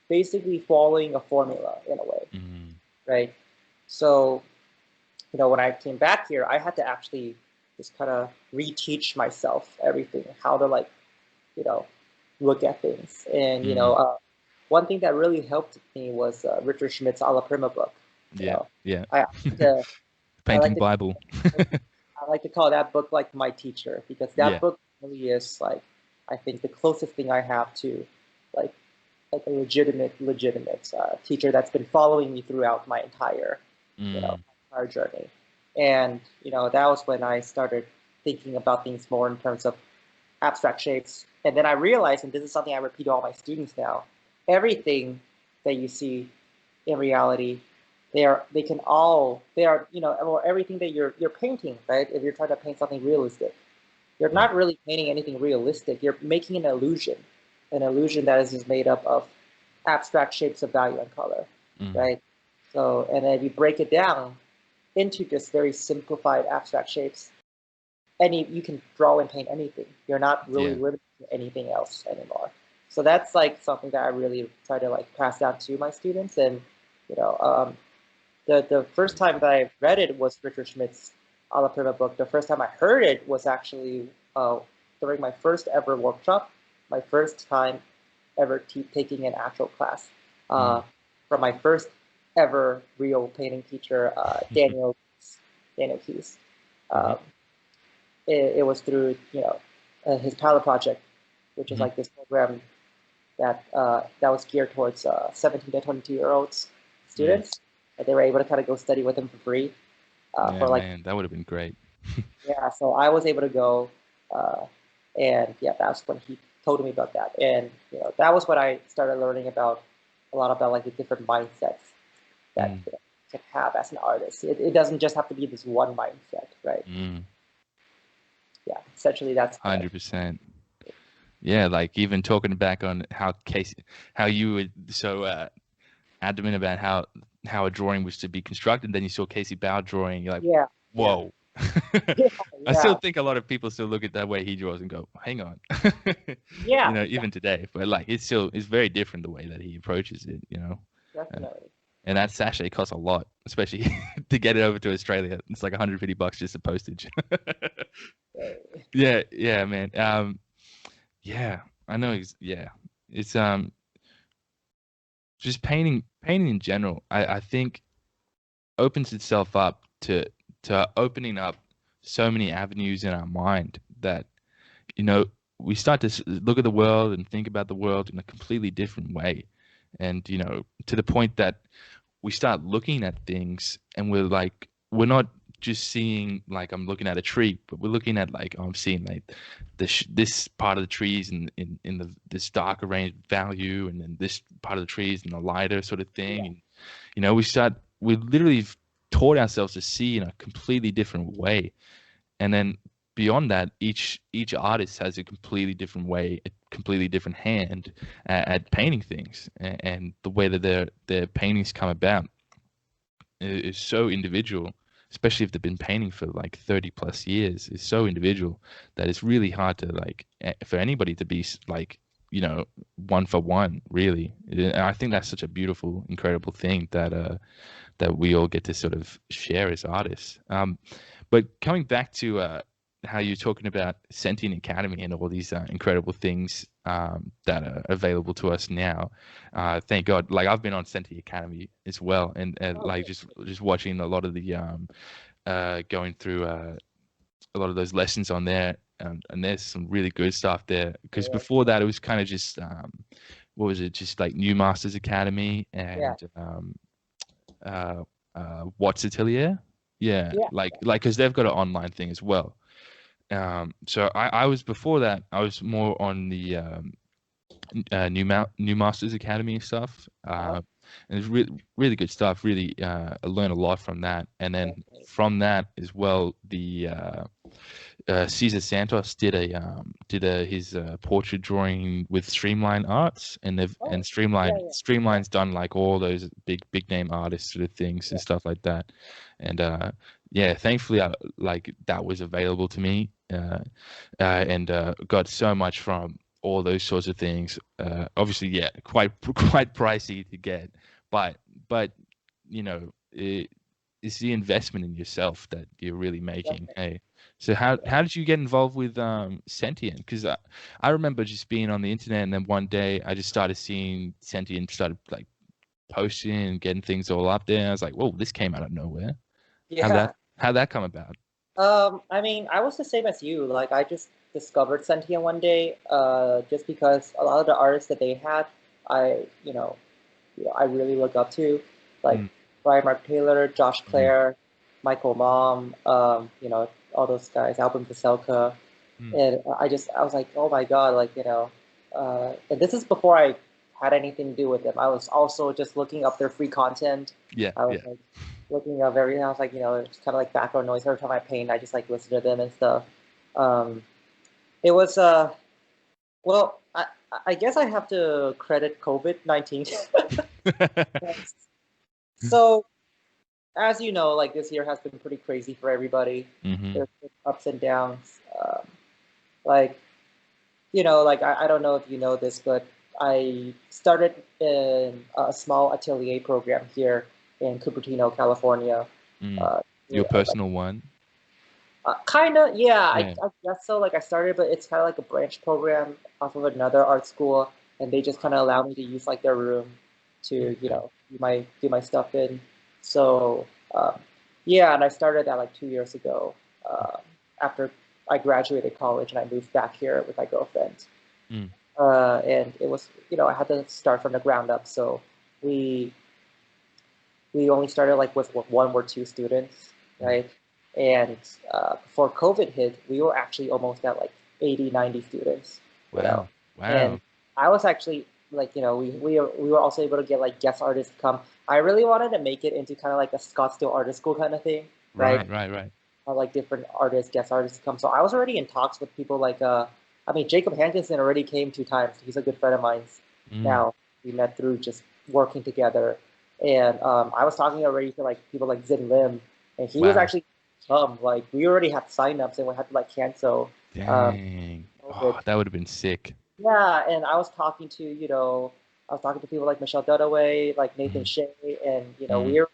basically following a formula in a way, right? So when I came back here, I had to actually just kind of reteach myself everything, how to look at things. And one thing that really helped me was Richard Schmidt's A la Prima book. I Painting Bible. I like to call that book like my teacher, because that book really is like, I think, the closest thing I have to like a legitimate teacher that's been following me throughout my entire entire journey. And that was when I started thinking about things more in terms of abstract shapes. And then I realized, and this is something I repeat to all my students now, everything that you see in reality, or everything that you're painting, right? If you're trying to paint something realistic, you're not really painting anything realistic. You're making an illusion that is just made up of abstract shapes of value and color, right? So, and then if you break it down into just very simplified abstract shapes, you can draw and paint anything. You're not really limited to anything else anymore. So that's like something that I really try to like pass down to my students. And the first time that I read it was Richard Schmidt's A la Prima book. The first time I heard it was actually during my first ever workshop, my first time ever taking an actual class from my first ever real painting teacher, Daniel Keys. It was through his pilot project, which is like this program that was geared towards 17 to 22-year-olds students. And they were able to kind of go study with him for free. Man, that would have been great. So I was able to go, and that's when he told me about that. And that was when I started learning a lot about like the different mindsets that you can have as an artist. It doesn't just have to be this one mindset, right? Essentially that's 100%. Yeah, like even talking back on how you were so adamant about how a drawing was to be constructed, then you saw Casey Bao drawing, you're like, whoa. I still think a lot of people still look at that way he draws and go, hang on. Even today, but like it's very different the way that he approaches it, Definitely. And that sachet costs a lot, especially to get it over to Australia. It's like $150 just the postage. Yeah, man. I know. It's just painting in general. I think opens itself up to opening up so many avenues in our mind that we start to look at the world and think about the world in a completely different way, and to the point that we start looking at things and we're not just seeing like I'm looking at a tree, but we're looking at like I'm seeing like this part of the trees in this darker range value, and then this part of the trees in the lighter sort of thing. And we literally taught ourselves to see in a completely different way. And then beyond that, each artist has a completely different way, a completely different hand at painting things, and the way that their paintings come about is so individual, especially if they've been painting for like 30 plus years. It's so individual that it's really hard to like for anybody to be like one for one, really. And I think that's such a beautiful, incredible thing that we all get to sort of share as artists. But coming back to how you're talking about Sentient Academy and all these incredible things that are available to us now. Thank God. Like I've been on Sentient Academy as well, and like just watching a lot of the going through a lot of those lessons on there, and there's some really good stuff there. Because before that, it was kind of just what was it? Just like New Masters Academy and Watts Atelier. Yeah, Yeah. like because they've got an online thing as well. So I was before that. I was more on the New Masters Academy stuff. Uh-huh. And it's really good stuff. Really, I learned a lot from that. And then Okay. from that as well, the Cesar Santos did his portrait drawing with Streamline Arts, and Oh, yeah, yeah, Streamline's done like all those big name artists sort of things yeah. and stuff like that. And yeah, thankfully, like that was available to me, and got so much from all those sorts of things. Obviously, yeah, quite pricey to get, but you know, it's the investment in yourself that you're really making. Definitely. Hey, so how did you get involved with Sentient? Because I remember just being on the internet, and then one day I just started seeing Sentient started like posting and getting things all up there. I was like, whoa, this came out of nowhere. Yeah. How'd that come about? I mean, I was the same as you. Like, I just discovered Sentient one day, just because a lot of the artists that they had, I, I really look up to, like Mm, Brian Mark Taylor, Josh mm, Clare, Michael Mom, all those guys, Albin Paselka, mm. and I was like, oh my God, like, and this is before I had anything to do with them. I was also just looking up their free content. Yeah, I was yeah. like looking up everything. I was like, it's kind of like background noise every time I paint. I just like listen to them and stuff. Um, it was well, I guess I have to credit COVID-19. So, as you know, like this year has been pretty crazy for everybody. Hmm. There's been ups and downs. Like, like I don't know if you know this, but I started in a small atelier program here in Cupertino, California. Mm. Uh, Your like, personal one? kind of, yeah, Yeah. I guess so. Like I started, but it's kind of like a branch program off of another art school, and they just kind of allow me to use like their room to, Okay. do my stuff in. So, yeah, and I started that like 2 years ago, after I graduated college and I moved back here with my girlfriend. Mm. And it was, I had to start from the ground up. So we we only started like with one or two students, Mm. right? And before COVID hit, we were actually almost at like 80, 90 students, you know. Wow. Wow. And I was actually like, we were also able to get like guest artists to come. I really wanted to make it into kind of like a Scottsdale Artist School kind of thing, right? Right, right, right. Like different artists, guest artists to come. So I was already in talks with people like, I mean, Jacob Hankinson already came 2 times. He's a good friend of mine. Mm. Now we met through just working together, and I was talking already to like people like Zin Lim, and he was Wow. actually come. Like we already had signups, and we had to like cancel. Um, Dang. COVID. Oh, that would have been sick. Yeah, and I was talking to people like Michelle Dudaway, like Nathan Mm. Shea, and Mm.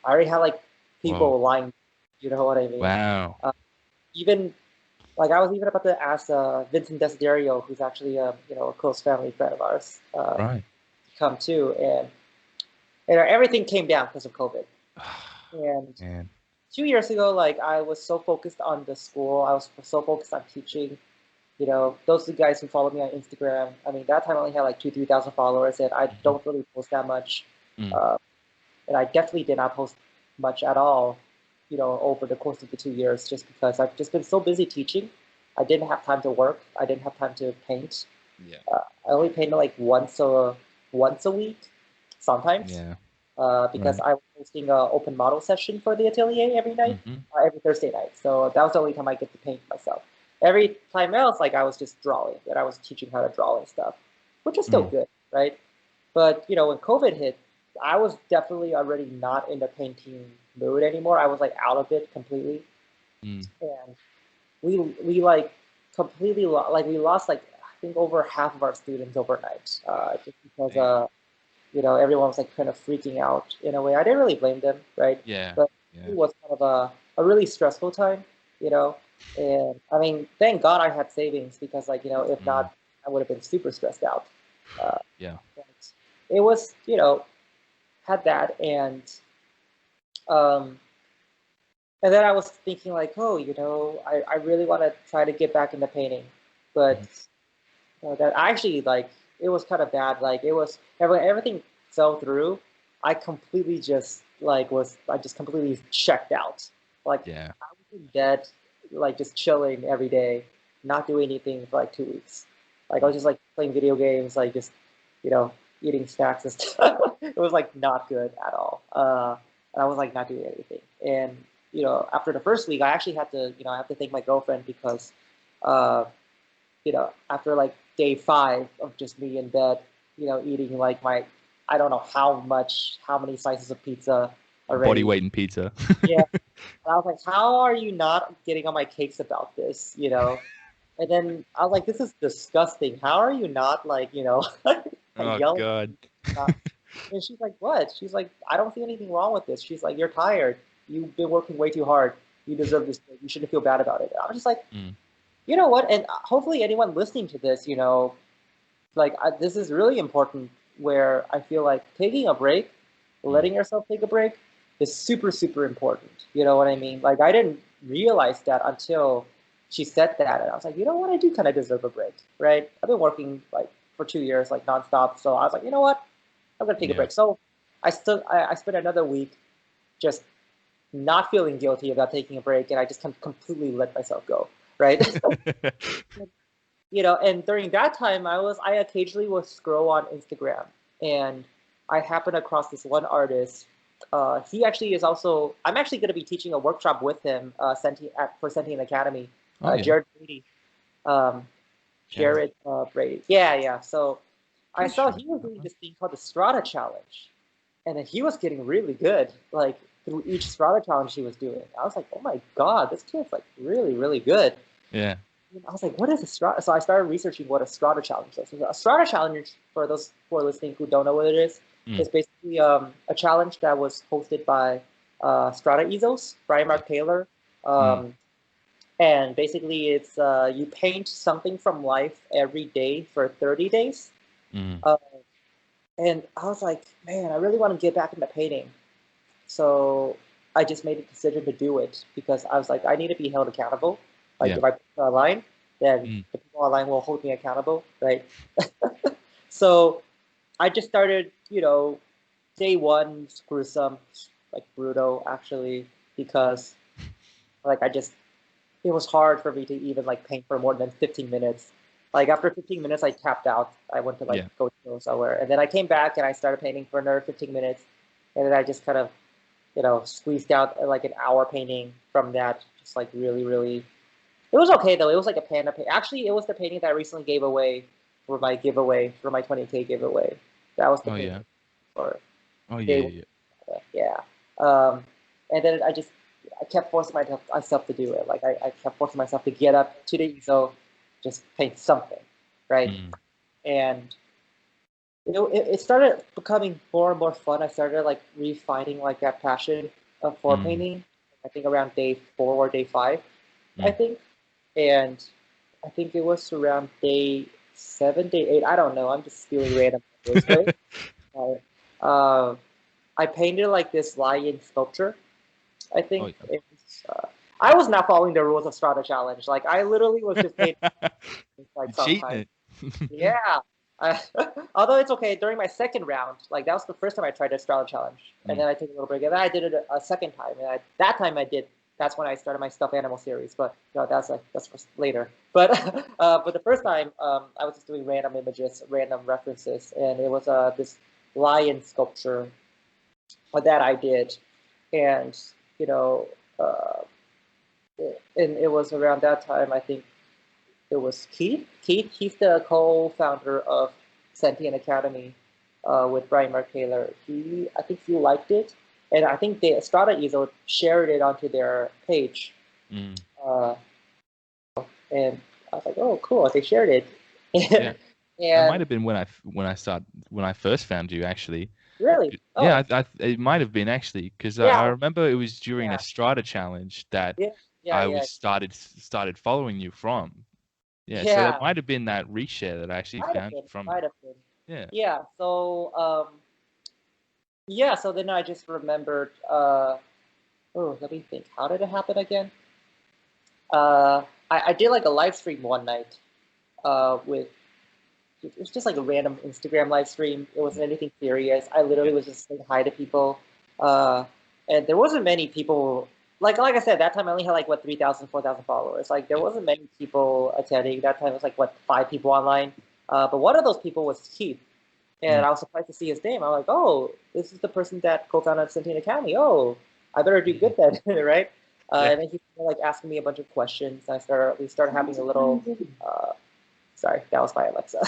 I already had like Whoa. people lined. You know what I mean? Wow. Uh, even like I was even about to ask Vincent Desiderio, who's actually a close family friend of ours, Right. to come too, and everything came down because of COVID. And Man. 2 years ago, like I was so focused on the school, I was so focused on teaching. Those are the guys who follow me on Instagram. I mean, that time I only had like 2, 3 thousand followers, and I Mhm. don't really post that much. Mm. Uh, and I definitely did not post much at all, over the course of the 2 years, just because I've just been so busy teaching. I didn't have time to work. I didn't have time to paint. Yeah. I only painted like once a week, sometimes, Yeah. because Right. I was hosting an open model session for the atelier every night, Hmm. every Thursday night. So that was the only time I get to paint myself. Every time else, like I was just drawing, and I was teaching how to draw and stuff, which is still Mm. good, right? But when COVID hit, I was definitely already not in the painting mood anymore. I was like out of it completely, Mm. and we like completely like we lost like I think over half of our students overnight, just because Dang. everyone was like kind of freaking out in a way. I didn't really blame them, right? Yeah. But it Yeah. was kind of a really stressful time, you know. And I mean, thank God I had savings because like if Mm. not, I would have been super stressed out. Uh, Yeah. but it was had that um, and then I was thinking like, oh, I really want to try to get back into painting, but Mhm. that actually like it was kind of bad. Like it was everything fell through, I completely just I just completely checked out. Like Yeah. I was in bed, like just chilling every day, not doing anything for like 2 weeks. Like I was just like playing video games, like just you know eating snacks and stuff. It was like not good at all. And I was like not doing anything. And after the first week, I actually had to I have to thank my girlfriend because uh, after like day 5 of just me in bed, eating like I don't know how many slices of pizza Body already. weight in pizza. Yeah. And I was like, how are you not getting on my cakes about this, And then I was like, this is disgusting. How are you not like, like Oh yelling God. at me? And she's like, what? She's like, I don't see anything wrong with this. She's like, you're tired. You've been working way too hard. You deserve this. You shouldn't feel bad about it. I was just like, Mm. you know what? And hopefully anyone listening to this, this is really important where I feel like taking a break, letting yourself take a break is super, super important. You know what I mean? Like I didn't realize that until she said that. And I was like, you know what? I do kind of deserve a break, right? I've been working like for 2 years, like nonstop. So I was like, you know what? I'm going to take a Yeah. break. So I spent another week just not feeling guilty about taking a break. And I just completely let myself go, right? And during that time, I occasionally would scroll on Instagram, and I happened across this one artist. He actually is also. I'm actually going to be teaching a workshop with him, for Sentient Academy. Oh yeah. Jared Brady. Um, Jared Brady. Yeah, yeah. So I Pretty saw sure. he was doing this thing called the Strata Challenge, and then he was getting really good, like through each Strata Challenge he was doing. I was like, oh my god, this kid's like really, really good. Yeah. I was like, what is a strata? So I started researching what a strata challenge is. A strata challenge, for those who are listening who don't know what it is basically a challenge that was hosted by Strata Ezos, Brian Mark Taylor. And basically it's you paint something from life every day for 30 days. Uh, and I was like, man, I really want to get back into painting. So I just made a decision to do it because I was like, I need to be held accountable. Like if I put it online, then the people online will hold me accountable, right? So I just started, day one gruesome, like brutal actually, because like it was hard for me to even like paint for more than 15 minutes. Like after 15 minutes, I tapped out. I went to like go chill somewhere, and then I came back and I started painting for another 15 minutes, and then I just kind of squeezed out like an hour painting from that. Just like really, really, it was okay though. It was like a panda paint. Actually, it was the painting that I recently gave away for my 20K giveaway. That was the painting for day. Yeah. And then I kept forcing myself to do it. Like I kept forcing myself to get up to the easel, just paint something, right? And it started becoming more and more fun. I started like refining like that passion for painting. I think around day 4 or day 5, I think, and I think it was around day 7, day 8. I don't know. I'm just spewing random numbers, right? I painted like this lion sculpture. I think it was, I was not following the rules of Strata Challenge. Like I literally was just painting like sometimes. Yeah. Although it's okay, during my second round, like that was the first time I tried a Strata Challenge, and then I took a little break, and then I did it a second time, and that time that's when I started my stuffed animal series. But that's for later. But but the first time, I was just doing random images, random references, and it was this lion sculpture that I did, and you know, uh, and it was around that time I think it was Keith. He's the co-founder of Sentient Academy with Brian Mark Taylor. I think he liked it, and I think the Strata Easel shared it onto their page. And I was like, oh, cool! They shared it. Yeah. And that might have been when I first found you actually. Really? Oh, Yeah, it might have been actually because I remember it was during a Strata challenge that I was started following you from. Yeah, so that might have been that reshare that I actually found you from. Might have been. Yeah. Yeah. So so then I just remembered. Let me think. How did it happen again? I did like a live stream one night with it was just like a random Instagram live stream. It wasn't anything serious. I literally was just saying hi to people. And there wasn't many people, like I said, that time I only had like, what, 3,000, 4,000 followers. Like, there wasn't many people attending. That time it was like, what, 5 people online. But one of those people was Keith. And I was surprised to see his name. I'm like, oh, this is the person that co-founded Sentient Academy. Oh, I better do good then, right? And then he started like asking me a bunch of questions. We started having a little, sorry, that was my Alexa.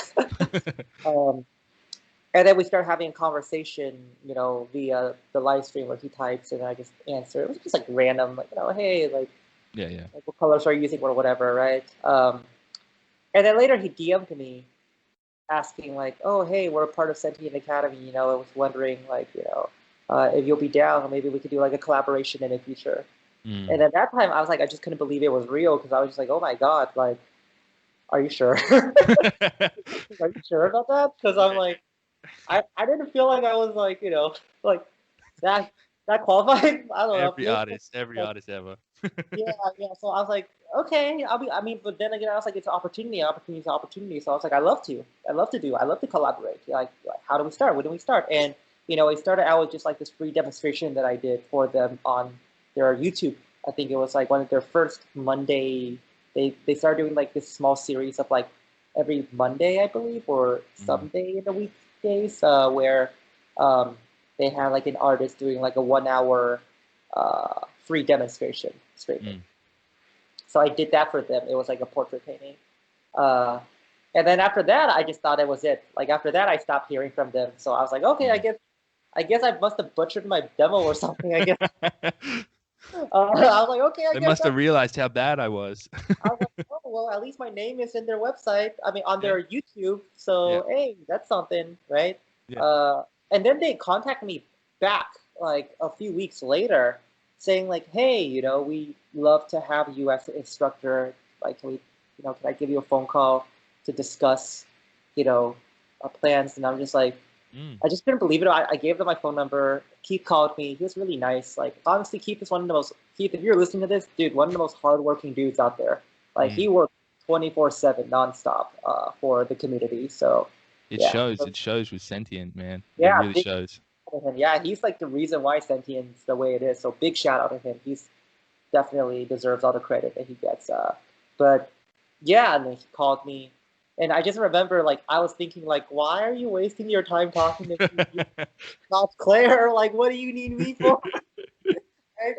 And then we started having a conversation, you know, via the live stream where he types and I just answer. It was just like random, like, you know, hey, like, like what colors are you using or whatever, right? And then later he DM'd me asking like, oh, hey, we're a part of Sentient Academy, you know, I was wondering like, you know, if you'll be down, maybe we could do like a collaboration in the future. And at that time, I was like, I just couldn't believe it was real because I was just like, oh my God, like, are you sure? Are you sure about that? Because I'm like, I didn't feel like I was like, you know, like that qualified. I don't know. Every artist ever. yeah. So I was like, okay, I mean, but then again, I was like, it's an opportunity. So I was like, I love to collaborate. Like how do we start? When do we start? And you know, it started out with just like this free demonstration that I did for them on their YouTube. I think it was like one of their first Monday. They started doing like this small series of like every Monday, I believe, or someday in the weekdays, where they had like an artist doing like a 1 hour free demonstration streaming. So I did that for them. It was like a portrait painting. And then after that, I just thought it was it. Like after that, I stopped hearing from them. So I was like, okay, I guess I must have butchered my demo or something. I guess. I was like, okay, I They guess must have realized how bad I was. I was like, oh, well, at least my name is in their website. I mean, on their YouTube. So, hey, that's something, right? And then they contacted me back like a few weeks later saying like, hey, you know, we love to have you as an instructor. Like, can I give you a phone call to discuss, you know, our plans? And I'm just like, I just couldn't believe it. I gave them my phone number. Keith called me. He was really nice. Like, honestly, Keith, if you're listening to this, dude, one of the most hardworking dudes out there. Like, he worked 24/7 nonstop for the community. So it shows with Sentient, man. Yeah, it really shows. Yeah, he's like the reason why Sentient's the way it is. So big shout out to him. He's definitely deserves all the credit that he gets. But yeah, and then he called me. And I just remember, like, I was thinking, like, why are you wasting your time talking to me? Not Claire, like, what do you need me for? And,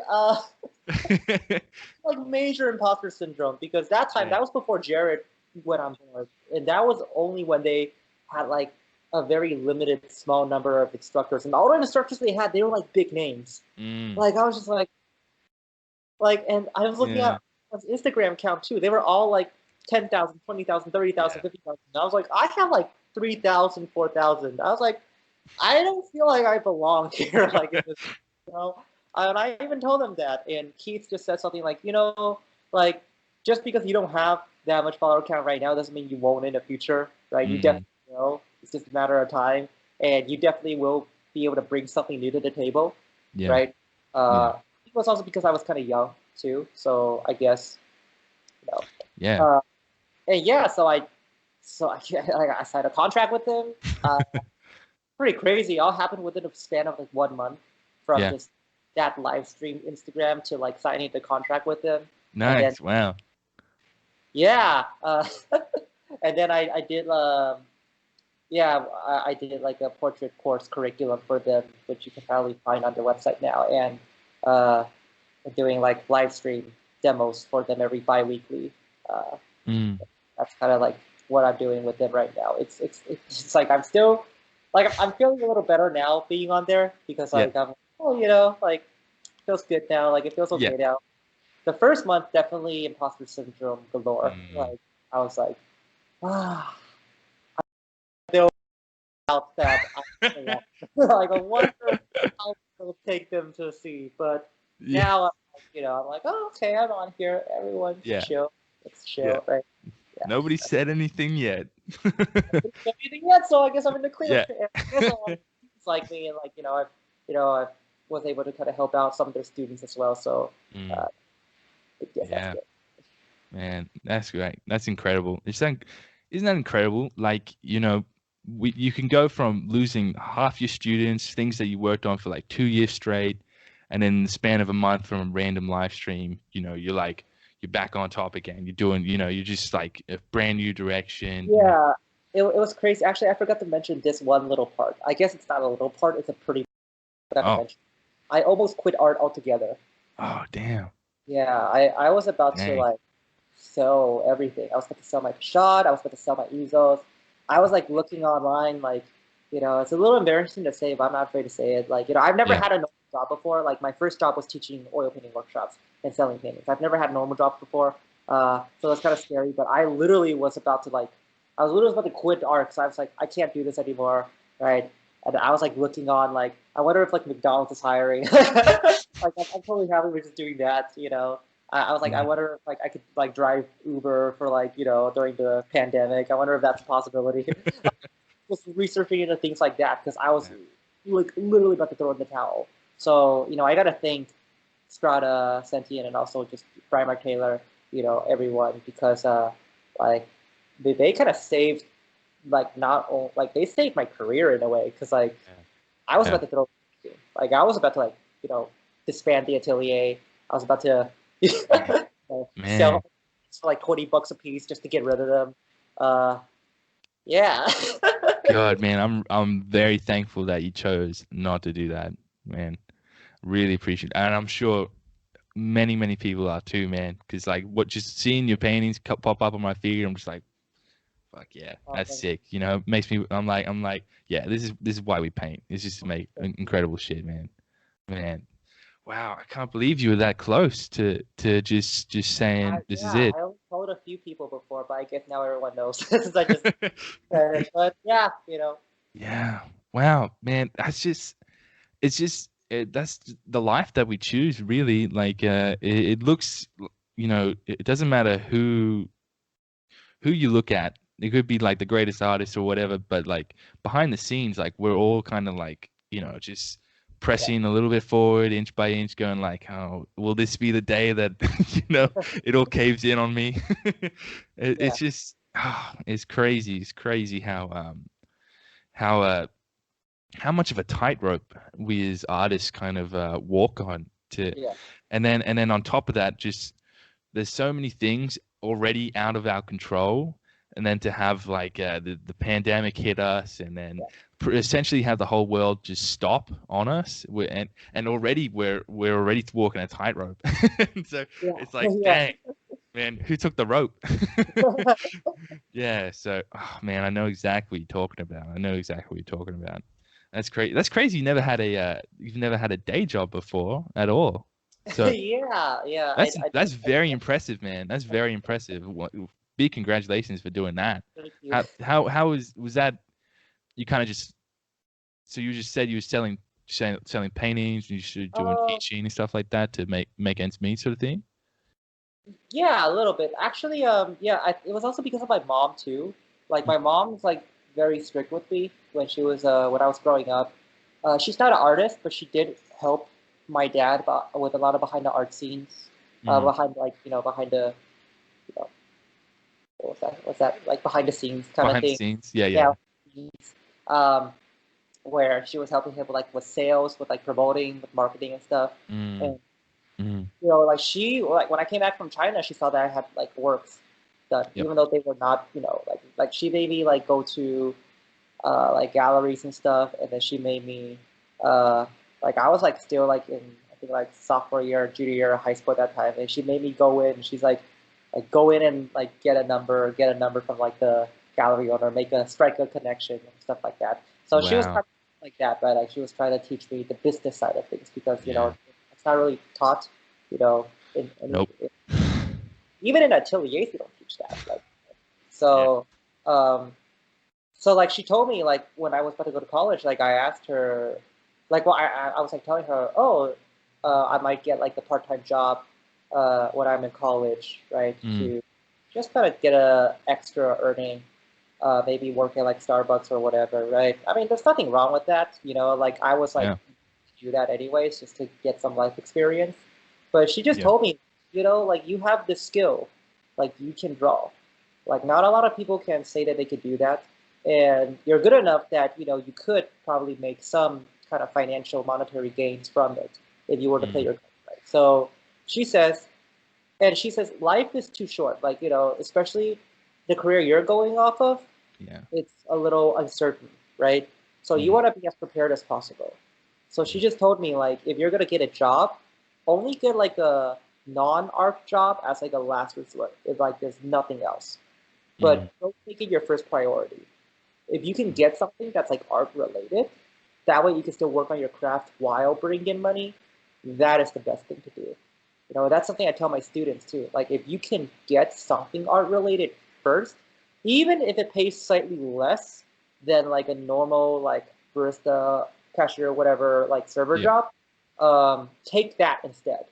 like, major imposter syndrome, because that time, that was before Jared went on board. And that was only when they had, like, a very limited, small number of instructors. And all the instructors they had, they were, like, big names. Like, I was just like, and I was looking at his Instagram account, too. They were all, like, 10,000, 20,000, 30,000, 50,000. I was like, I have like 3,000, 4,000. I was like, I don't feel like I belong here. Like, in this, you know, and I even told him that. And Keith just said something like, you know, like, just because you don't have that much follower count right now doesn't mean you won't in the future, right? You definitely will. It's just a matter of time. And you definitely will be able to bring something new to the table, right? It was also because I was kind of young, too. So I guess, you know. And yeah, so I signed a contract with them. Pretty crazy. It all happened within a span of like 1 month from just that live stream Instagram to like signing the contract with them. Nice. Wow. Yeah. And then I did I did like a portrait course curriculum for them, which you can probably find on their website now. And doing like live stream demos for them every bi-weekly. That's kind of like what I'm doing with them right now. It's like I'm still like I'm feeling a little better now being on there because like I'm you know, like it feels good now, like it feels okay now. The first month definitely imposter syndrome galore. Like I was like, I feel out that like I wonder how it'll take them to see, but now I'm like, you know, I'm like, oh okay, I'm on here. Everyone chill. Let's chill, right? Yeah. Nobody said anything yet. So I guess I'm in the clear. It's like me, and like I was able to kind of help out some of their students as well. So that's good. Man, that's great. That's incredible. It's isn't that incredible? Like, you know, you can go from losing half your students, things that you worked on for like 2 years straight, and then in the span of a month from a random live stream, you know, you're back on top again. You're doing, you know, you're just like a brand new direction, you know. Yeah, it was crazy. Actually, I forgot to mention this one little part. I guess it's not a little part. It's a pretty. I forgot to Oh, mention. I almost quit art altogether. oh, damn. Yeah, I was about to Dang. like sell everything. I was about to sell my shot. I was about to sell my easels. I was like looking online, like, it's a little embarrassing to say, but I'm not afraid to say it. Like, I've never Yeah. had a normal job before. Like, my first job was teaching oil painting workshops and selling paintings. I've never had a normal job before, so it's kind of scary. But I literally was about to like, I was literally about to quit art because I was like, I can't do this anymore, right? And I was like looking on, like, I wonder if like McDonald's is hiring. Like, I'm totally happy with just doing that, I was like, I Yeah. wonder if like I could like drive Uber for like, during the pandemic. I wonder if that's a possibility. Just researching into things like that because I was like literally about to throw in the towel. So, I gotta thank Strata, Sentient, and also just Primark Taylor, everyone because like they kind of saved like not only like they saved my career in a way because like I was Yeah. about to throw like I was about to like disband the atelier. I was about to Man. sell for like $20 a piece just to get rid of them. Yeah. God, man, I'm very thankful that you chose not to do that, man. Really appreciate it. And I'm sure many people are too, man. Because like what just seeing your paintings pop up on my feed, I'm just like, fuck yeah, that's sick. You know, it makes me. I'm like, yeah, this is why we paint. It's just to make incredible shit, man. Man, wow, I can't believe you were that close to just saying this is Yeah, it. I only told a few people before, but I guess now everyone knows since I just said it. But yeah, Yeah. Wow, man, that's the life that we choose, really. Like, it looks, you know, it doesn't matter who you look at. It could be like the greatest artist or whatever, but like behind the scenes, like we're all kind of like, you know, just pressing a little bit forward, inch by inch, going like, oh, will this be the day that you know it all caves in on me? It's just, it's crazy. It's crazy how how much of a tightrope we as artists kind of walk on to, yeah, and then on top of that, just there's so many things already out of our control, and then to have like the pandemic hit us, and then essentially have the whole world just stop on us, and already we're already walking a tightrope. So it's like, yeah. dang, man, who took the rope? Yeah, so man, I know exactly what you're talking about. I know exactly what you're talking about. That's crazy. That's crazy. You've never had a day job before at all. So Yeah. that's very impressive, man. That's very impressive. Big congratulations for doing that. Thank you. How was that? You kind of just, so you just said you were selling paintings, you should doing teaching and stuff like that to make ends meet, sort of thing. Yeah, a little bit. Actually, it was also because of my mom too. Like my mom's like very strict with me when I was growing up. She's not an artist, but she did help my dad with a lot of behind the art scenes, Mm. behind the you know, what's that like behind the scenes kind of Behind the thing. scenes, yeah, Yeah, yeah. um, where she was helping him with sales, with like promoting, with marketing and stuff. Mm. And Mm. like when I came back from China, she saw that I had like works done, Yep. even though they were not, like she made me like go to like galleries and stuff, and then she made me like I was like still like in I think like sophomore year, junior year of high school at that time, and she made me go in. And she's like go in and like get a number from like the gallery owner, strike a connection and stuff like that. So she was kind Wow. of like that, right? Like she was trying to teach me the business side of things because Yeah. it's not really taught, in Nope. even in ateliers we don't teach that. Like so, so like she told me like when I was about to go to college, like I asked her, like well I was like telling her, oh, I might get like the part-time job when I'm in college, right? Mm. To just kind of get a extra earning, maybe work at like Starbucks or whatever, right? I mean, there's nothing wrong with that, like I was like Yeah. do that anyways just to get some life experience. But she just Yeah. told me, like you have this skill, like you can draw, Like not a lot of people can say that they could do that. And you're good enough that, you could probably make some kind of financial monetary gains from it if you were to play Mm. your cards right. So she says, and she says, life is too short. Like, especially the career you're going off of, Yeah. it's a little uncertain, right? So you Mm. want to be as prepared as possible. So she just told me, like, if you're gonna get a job, only get like a non-art job as like a last resort. If like there's nothing else, Mm. but don't make it your first priority. If you can get something that's like art related, that way you can still work on your craft while bringing in money. That is the best thing to do. That's something I tell my students too. Like if you can get something art related first, even if it pays slightly less than like a normal like barista, cashier, whatever, like server Yeah. job, take that instead.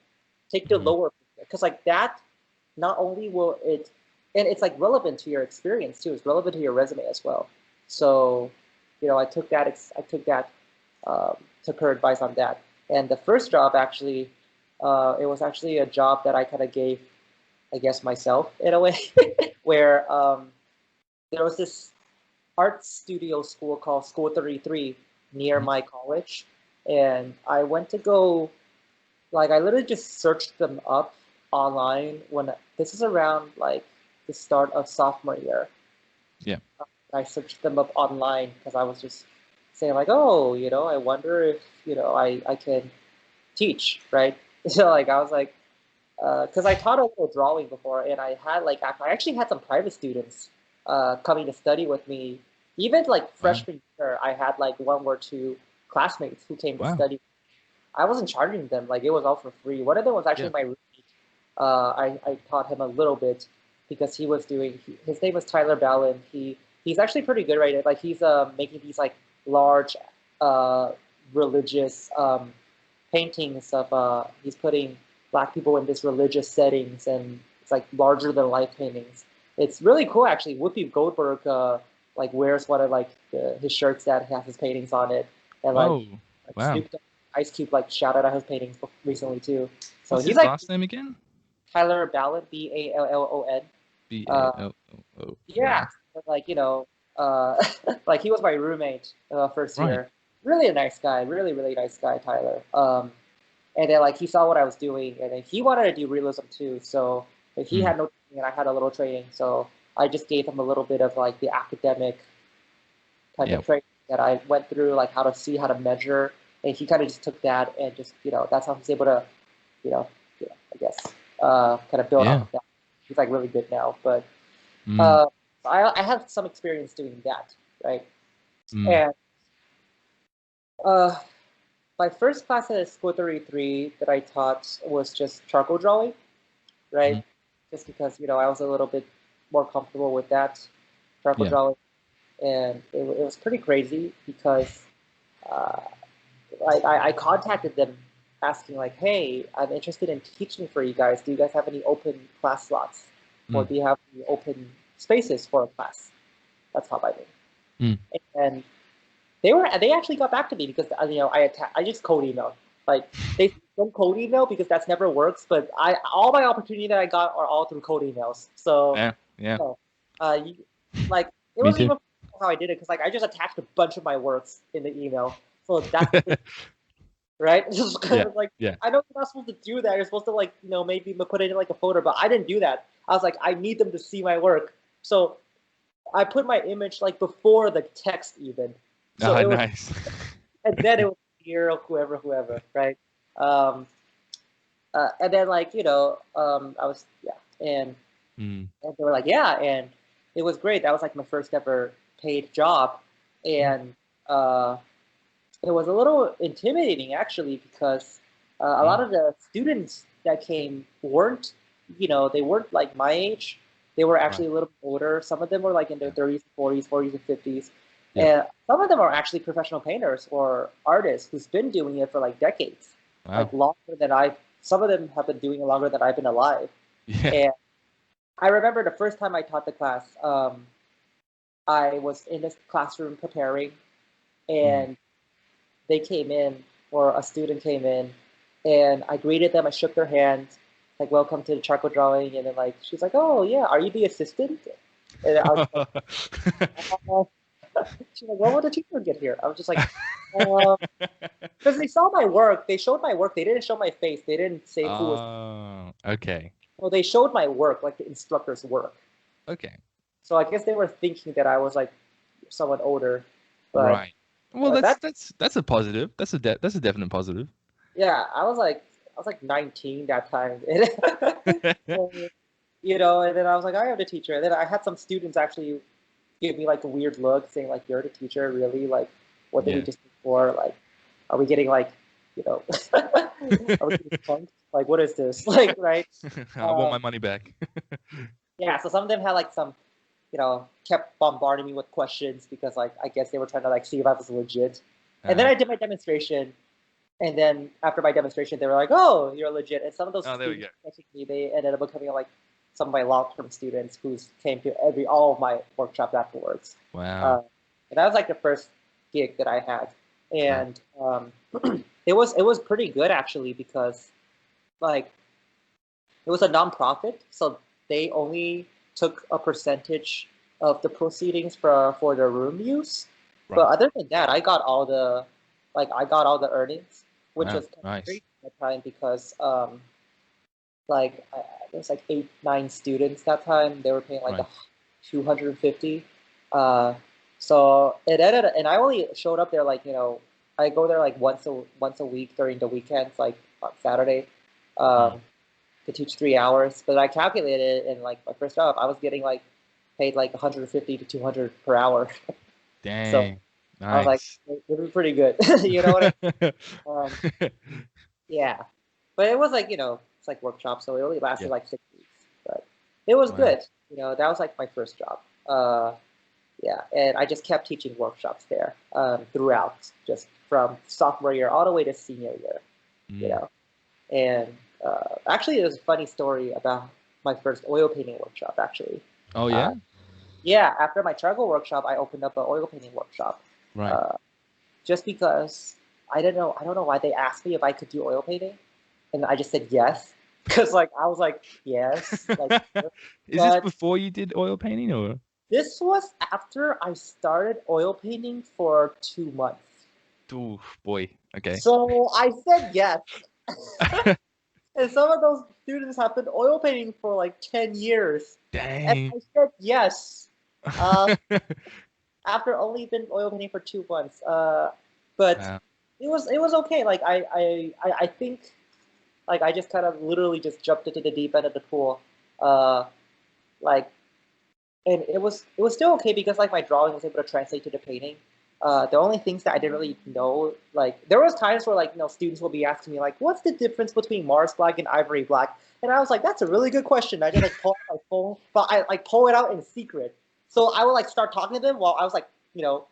Take the Mhm. lower, because like that, not only will it, and it's like relevant to your experience too. It's relevant to your resume as well. So, I took that. I took that. Took her advice on that. And the first job actually, it was actually a job that I kind of gave, I guess, myself in a way, where there was this art studio school called School 33 near Mhm. my college, and I went to go, like, I literally just searched them up online when this is around like the start of sophomore year. Yeah. I searched them up online because I was just saying like, oh, I wonder if I can teach, right? So like I was like, because I taught a little drawing before, and I had like I actually had some private students coming to study with me. Even like Wow. freshman year, I had like one or two classmates who came to Wow. study. I wasn't charging them; like it was all for free. One of them was actually Yeah. my roommate. I taught him a little bit because he was doing. His name was Tyler Ballin. He's actually pretty good right now. Like he's making these like large religious paintings of he's putting black people in this religious settings, and it's like larger than life paintings. It's really cool actually. Whoopi Goldberg like wears one of like his shirts that has his paintings on it, and like Whoa. Wow. Snoop Dogg, Ice Cube like shouted out his paintings recently too. So What's he's his like last name again? Tyler Ballon, Ballon. Uh, Balloo. yeah, Wow. but, like uh, like he was my roommate first Right. year. Really a nice guy, really really nice guy, Tyler. And then like he saw what I was doing, and then he wanted to do realism too. So like, he Mm. had no training, and I had a little training. So I just gave him a little bit of like the academic type Yeah. of training that I went through, like how to see, how to measure, and he kind of just took that and just that's how he's able to you know, I guess kind of build off Yeah. of that. He's like really good now, but Mm. uh, I have some experience doing that, right? Mm. And uh, my first class at School 33 that I taught was just charcoal drawing, right? Mhm. Just because I was a little bit more comfortable with that charcoal Yeah. drawing, and it was pretty crazy because uh, I contacted them asking like, hey, I'm interested in teaching for you guys. Do you guys have any open class slots, or Mm. do you have any open spaces for a class? That's how I did. Mm. And they actually got back to me because I just cold emailed. Like they don't code email because that's never works. But all my opportunity that I got are all through code emails. So Yeah. Yeah. you you, like it Me wasn't too. even how I did it because like I just attached a bunch of my works in the email. So that's the thing, right? Just kind Yeah. of like Yeah. I know you're not supposed to do that. You're supposed to like maybe put it in like a folder, but I didn't do that. I was like I need them to see my work. So I put my image like before the text even. So Ah, it was, nice. and then it was here or whoever, right? Um, and then like I was and Mm. and they were like and it was great. That was like my first ever paid job, Mm. and uh, it was a little intimidating actually because a lot Mm. of the students that came weren't they weren't like my age. They were Right. actually a little bit older. Some of them were like in their Yeah. 30s, 40s, and 50s. Yeah. And some of them are actually professional painters or artists who's been doing it for like decades, like Wow. longer than I've. Some of them have been doing it longer than I've been alive. Yeah. And I remember the first time I taught the class, I was in this classroom preparing, Mm. and they came in, or a student came in, and I greeted them. I shook their hand, like, welcome to the charcoal drawing. And then, like, she's like, oh, yeah, are you the assistant? And I was like, she's like, when will the teacher get here? I was just like, because they saw my work, they showed my work, they didn't show my face, they didn't say who was. Oh, okay. Well, they showed my work, like the instructor's work. Okay. So I guess they were thinking that I was like someone older, but Right. Well, that that's a positive. That's a definite positive. yeah, I was like 19 that time. So, you know, and then I was like, I am the teacher. And then I had some students actually give me like a weird look, saying like, "You're the teacher, really? Like, what did we Yeah. just do for? Like, are we getting like, you know, are we getting punked? Like, what is this? Like, right?" I want my money back. Yeah. So some of them had like some, you know, kept bombarding me with questions because like I guess they were trying to like see if I was legit. And then I did my demonstration, and then after my demonstration, they were like, "Oh, you're legit." And some of those Oh, there we students, technically, they ended up becoming like some of my long-term students who came to all of my workshops afterwards. Wow. And that was like the first gig that I had, and it was pretty good actually because like it was a nonprofit, so they only took a percentage of the proceedings for the room use. Right. But other than that, I got all the earnings, which Wow, was kind of nice. great at the time because like there was like 8, 9 students that time. They were paying like Right. 250. So it ended, and I only showed up there like, you know, I go there like once a week during the weekends, like on Saturday, to teach 3 hours. But I calculated in like my first job, I was getting like paid like 150 to 200 per hour. So Dang. I was like, Nice. this is pretty good. You know what I mean? Yeah. But it was like, you know, it's like workshop, so it only lasted Yeah. like 6 weeks. But it was Wow. good. You know, that was like my first job. Yeah, and I just kept teaching workshops there throughout, just from sophomore year all the way to senior year. You know, and actually, there's a funny story about my first oil painting workshop. Actually, Oh yeah? yeah, after my charcoal workshop, I opened up an oil painting workshop. Right. Just because I don't know why they asked me if I could do oil painting, and I just said yes because like I was like yes, like. Is this But before you did oil painting or? this was after I started oil painting for 2 months. Oh boy. Okay. So I said yes. And some of those students have been oil painting for like 10 years. And Dang. I said yes. After only been oil painting for 2 months. But Wow. it was okay. Like I think like I just kind of literally just jumped into the deep end of the pool. Like and it was still okay because like my drawing was able to translate to the painting. The only things that I didn't really know, like there was times where like, you know, students will be asking me like, what's the difference between Mars black and Ivory black? And I was like, that's a really good question. I just like pull out my phone, but I like pull it out in secret. So I would like start talking to them while I was like, you know,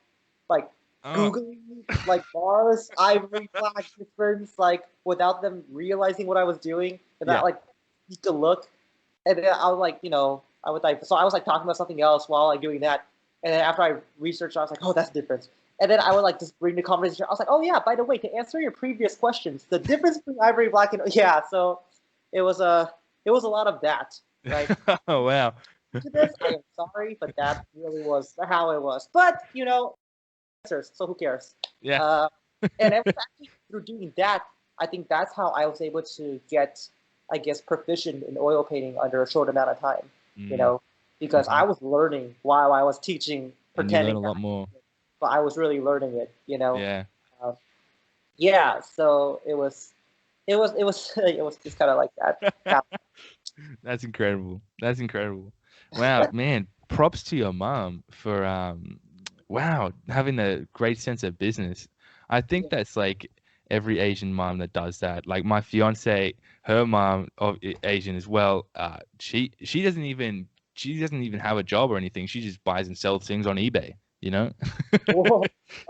like Googling like Mars, Ivory black difference, like without them realizing what I was doing, and Yeah. that like sneak a look. And then I was like, you know, I would like, so I was like talking about something else while like doing that. And then after I researched, I was like, oh, that's the difference. And then I would like just bring the conversation. I was like, oh yeah, by the way, to answer your previous questions, the difference between ivory black and yeah, so it was a lot of that, right? Oh wow. To this, I am sorry, but that really was how it was. But you know, answers, so who cares? Yeah. And it was actually through doing that, I think that's how I was able to get, I guess, proficient in oil painting under a short amount of time. You know, because I was learning while I was teaching, And you learn pretending a lot more. but I was really learning it, you know. Yeah. Yeah, so it was just kind of like that. That's incredible. That's incredible. Wow, man. Props to your mom for wow, having a great sense of business. I think that's like every Asian mom that does that. Like my fiance, her mom of Asian as well. She doesn't even have a job or anything. She just buys and sells things on eBay. You know. Whoa.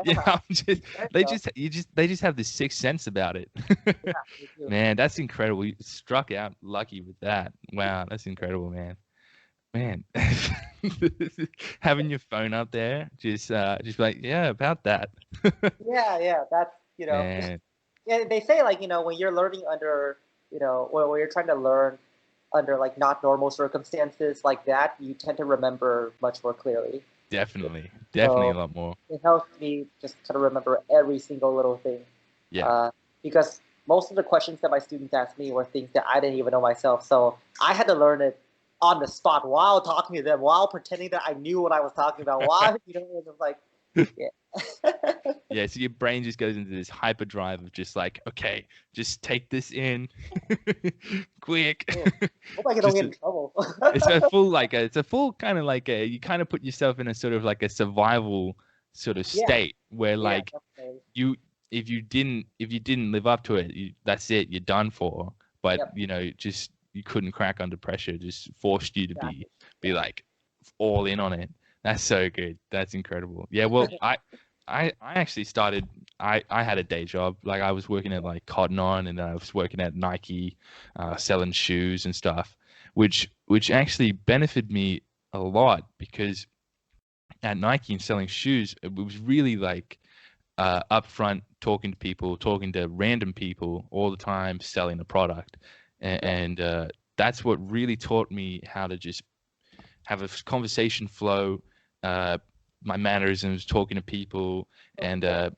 You know, There you go. they just have this sixth sense about it. Yeah, me too. Man, that's incredible. You struck out lucky with that. Wow, that's incredible, man. Man, having your phone up there, just be like, yeah, about that. Yeah, that's, you know, Man, yeah, they say like, you know, when you're learning under, you know, when you're trying to learn under like not normal circumstances like that, you tend to remember much more clearly. Definitely a So lot more. it helps me just kind of remember every single little thing. Yeah. Because most of the questions that my students asked me were things that I didn't even know myself. So I had to learn it on the spot while talking to them, while pretending that I knew what I was talking about. While, it was like, yeah. Yeah, so your brain just goes into this hyperdrive of just like, okay, just take this in, quick. Hope I don't get in trouble. It's a full kind of like you kind of put yourself in a sort of like a survival sort of state where like you, if you didn't live up to it, that's it, you're done for. But just you couldn't crack under pressure, just forced you to be like all in on it. That's so good. That's incredible. Yeah, well, I actually started. I had a day job. Like I was working at like Cotton On, and I was working at Nike, selling shoes and stuff, which actually benefited me a lot because at Nike and selling shoes, it was really like upfront, talking to people, talking to random people all the time, selling a product, and that's what really taught me how to just have a conversation flow. My mannerisms, talking to people, and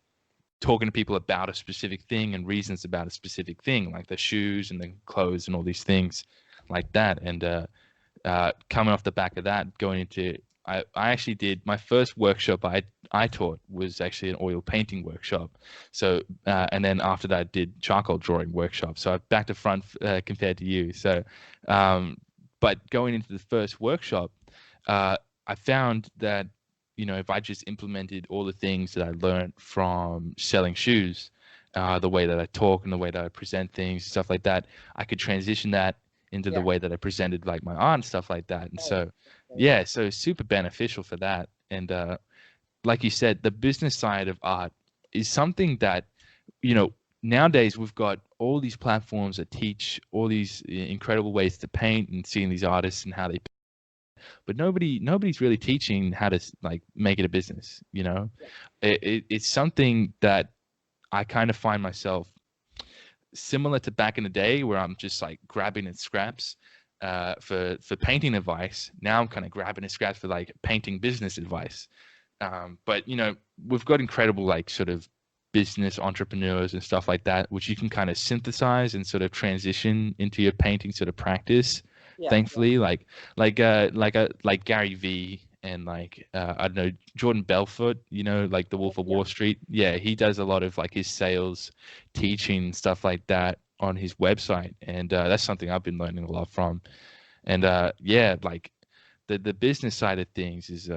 talking to people about a specific thing and reasons about a specific thing, like the shoes and the clothes and all these things like that. And coming off the back of that, going into, I actually did my first workshop I taught was actually an oil painting workshop. So and then after that, I did charcoal drawing workshop. So I'm back to front compared to you. So but going into the first workshop, I found that if I just implemented all the things that I learned from selling shoes, the way that I talk and the way that I present things, stuff like that, I could transition that into the way that I presented like my art and stuff like that. And so, so super beneficial for that. And like you said, the business side of art is something that, nowadays we've got all these platforms that teach all these incredible ways to paint and seeing these artists and how they, but nobody's really teaching how to like make it a business. It's something that I kind of find myself similar to back in the day where I'm just like grabbing at scraps for painting advice. Now I'm kind of grabbing at scraps for like painting business advice. But we've got incredible like sort of business entrepreneurs and stuff like that, which you can kind of synthesize and sort of transition into your painting sort of practice. Thankfully, like Gary V and like I don't know, Jordan Belfort, like the Wolf of Wall Street. Yeah, he does a lot of like his sales teaching stuff like that on his website, and that's something I've been learning a lot from. And like the business side of things is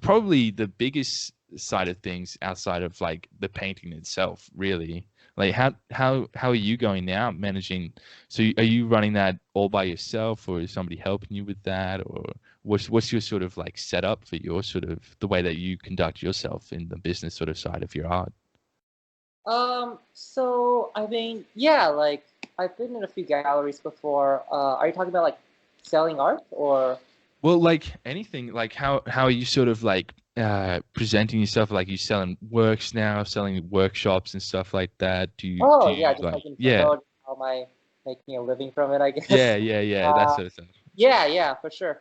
probably the biggest side of things outside of like the painting itself, really. Like how are you going now managing? So are you running that all by yourself, or is somebody helping you with that, or what's your sort of like setup for your sort of the way that you conduct yourself in the business sort of side of your art? So I mean, like I've been in a few galleries before. Are you talking about like selling art or? Well, like anything, like how are you sort of like presenting yourself? Like you selling works now, selling workshops and stuff like that? Do you Just like like in general, how am I making a living from it, I guess. Yeah, that sort of stuff. Yeah, for sure.